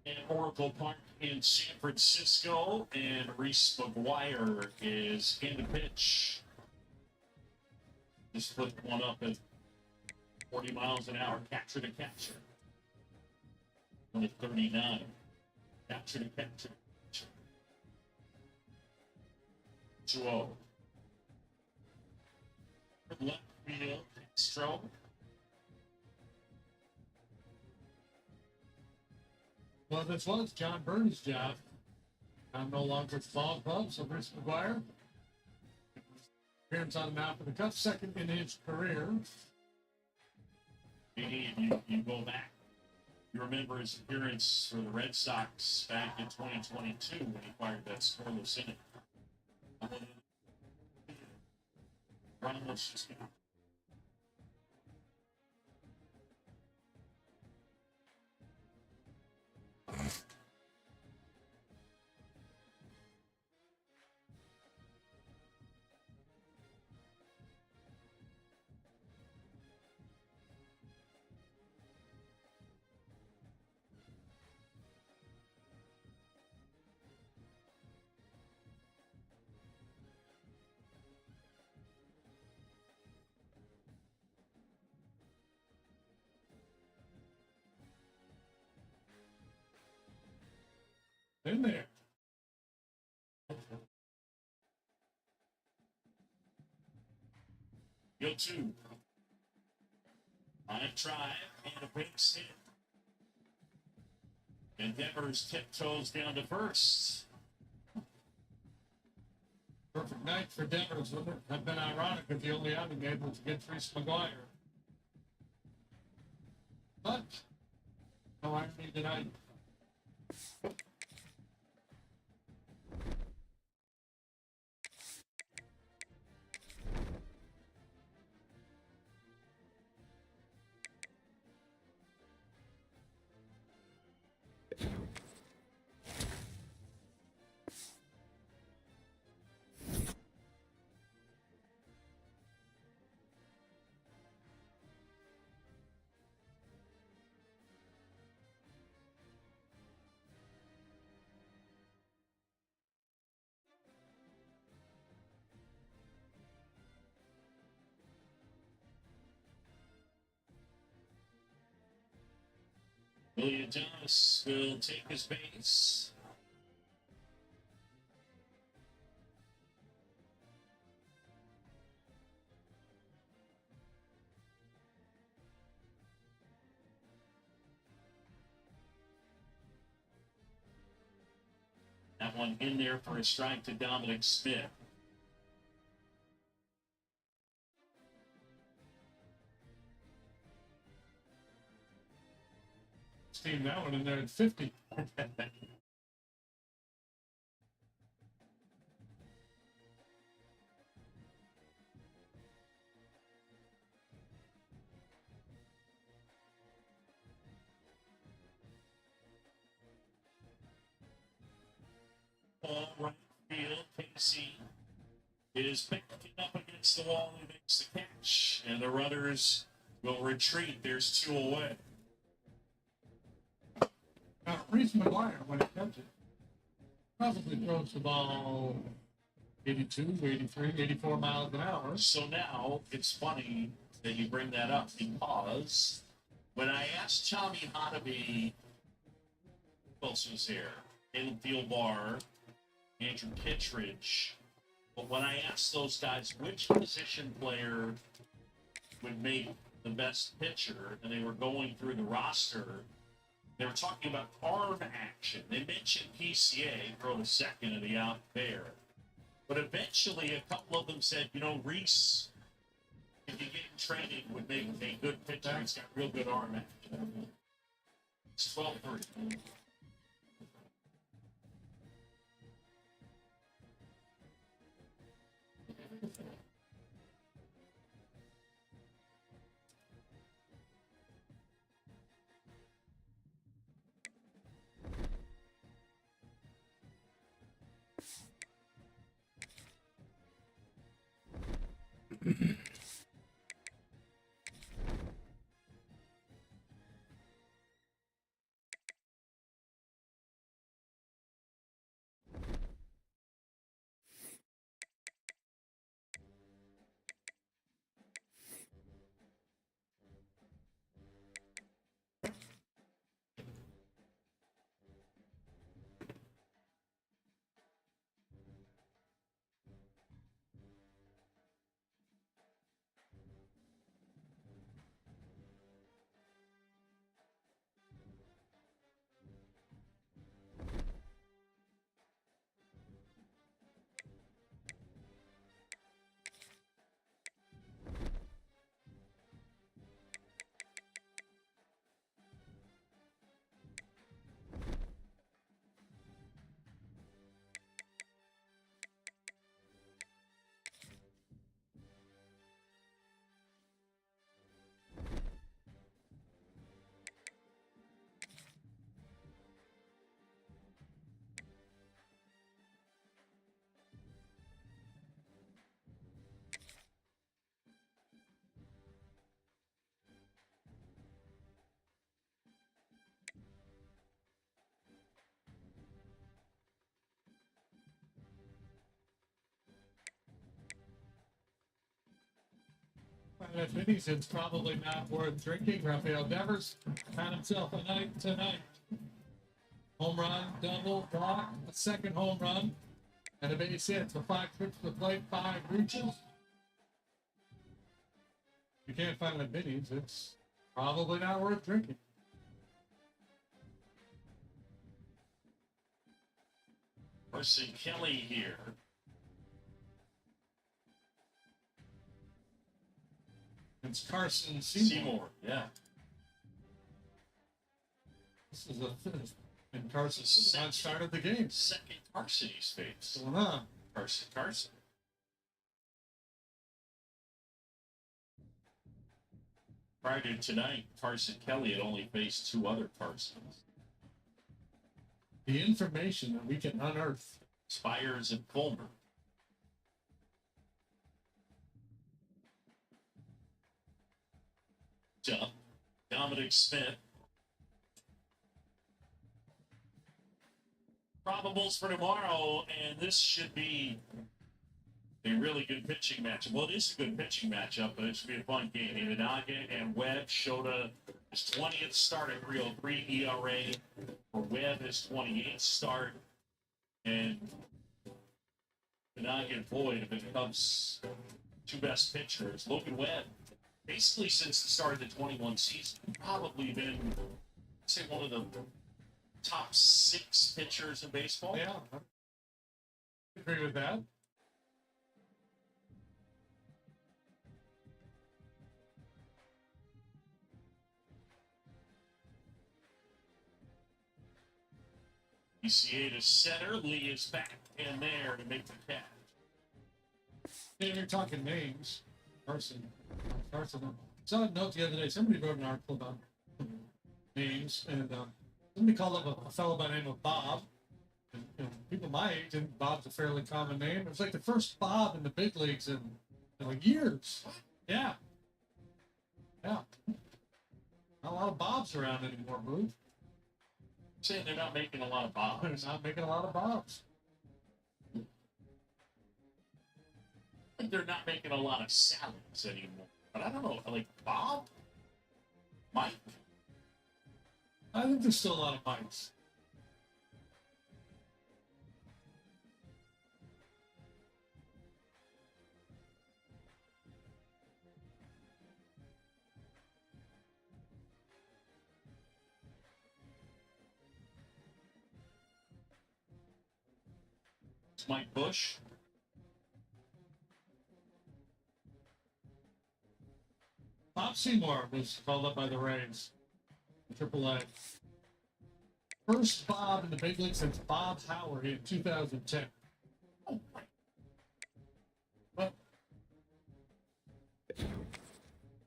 In Oracle Park in San Francisco, and Reese McGuire is in the pitch. Just put one up at 40 miles an hour, capture to capture. Only 39. Capture to capture. 2-0. Left field, Stroh. Well, this was John Burns' job. I'm no longer with the ball club, so Bruce McGuire. Appearance on the map for the Cup, 2nd in his career. You go back. You remember his appearance for the Red Sox back in 2022 when he fired that scoreless inning. Ramos just got In there. Go two. On a drive and a base hit. And Devers tiptoes down to first. Perfect night for Devers, wouldn't it? Have been ironic if he only had been able to get Reese McGuire. But no irony tonight. William Thomas will take his base. That one in there for a strike to Dominic Smith. Steam that one in there at 50. Ball right field. Casey is picking up against the wall and makes the catch. And the runners will retreat. There's two away. Now, Reese McGuire, when he catches it, probably throws the ball 82, 83, 84 miles an hour. So now it's funny that you bring that up because when I asked Tommy Honaby, who else was here? Caleb Thielbar, Andrew Kittredge. But when I asked those guys which position player would make the best pitcher, and they were going through the roster, they were talking about arm action. They mentioned PCA, throw the second of the out there. But eventually, a couple of them said, you know, Reese, if you get in training, would make a good pitcher. He's got real good arm action. It's 12-3. And if it is, it's probably not worth drinking. Rafael Devers had himself a night tonight. Home run, double, block, a second home run, and a base hit. So 5 trips to the plate, 5 reaches. You can't find the minis, it's probably not worth drinking. Carson Kelly here. It's Carson Seymour. Yeah. This is a finish. And Carson Seymour started the game. Second Carson he's faced. Going on. Carson. Prior to tonight, Carson Kelly had only faced 2 other Carsons. The information that we can unearth. Spires and Fulmer. Dominic Smith. Probables for tomorrow, and this should be a really good pitching matchup. Well, it is a good pitching matchup, but it should be a fun game. Imanaga and Webb. Shota his 20th start at 3.03 ERA. For Webb, his 28th start. And Imanaga and Boyd have been Cubs' 2 best pitchers. Logan Webb, basically since the start of the 21 season, probably been, I'd say, one of the top 6 pitchers in baseball. Yeah, I agree with that. ECA to center. Lee is back in there to make the catch. If you're talking names, Carson. Saw a note the other day. Somebody wrote an article about names, and somebody called up a fellow by the name of Bob. And people my age, and Bob's a fairly common name. It was like the first Bob in the big leagues in like years. Yeah. Not a lot of Bobs around anymore, Booth. Saying they're not making a lot of Bobs. They're not making a lot of Bobs. They're not making a lot of salads anymore. But I don't know, like Bob? Mike? I think there's still a lot of Mikes. It's Mike Bush. Bob Seymour was called up by the Rays. AAA. First Bob in the big league since Bob Howard in 2010. Well,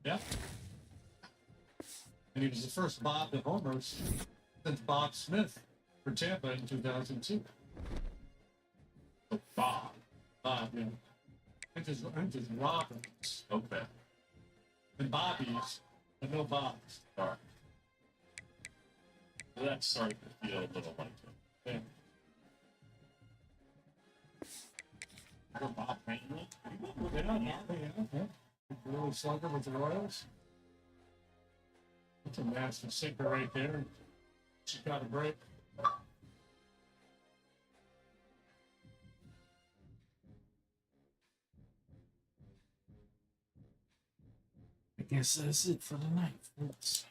yeah. And he was the first Bob to homers since Bob Smith for Tampa in 2002. Bob, yeah. And just Robbins. Okay. And Bobbies, but no Bobs. All right. So that's starting to feel a little like it. Yeah. Bob Hanley. Yeah. Really slugger with the Royals. That's a massive sinker right there. She got a break. I guess that's it for the night, folks.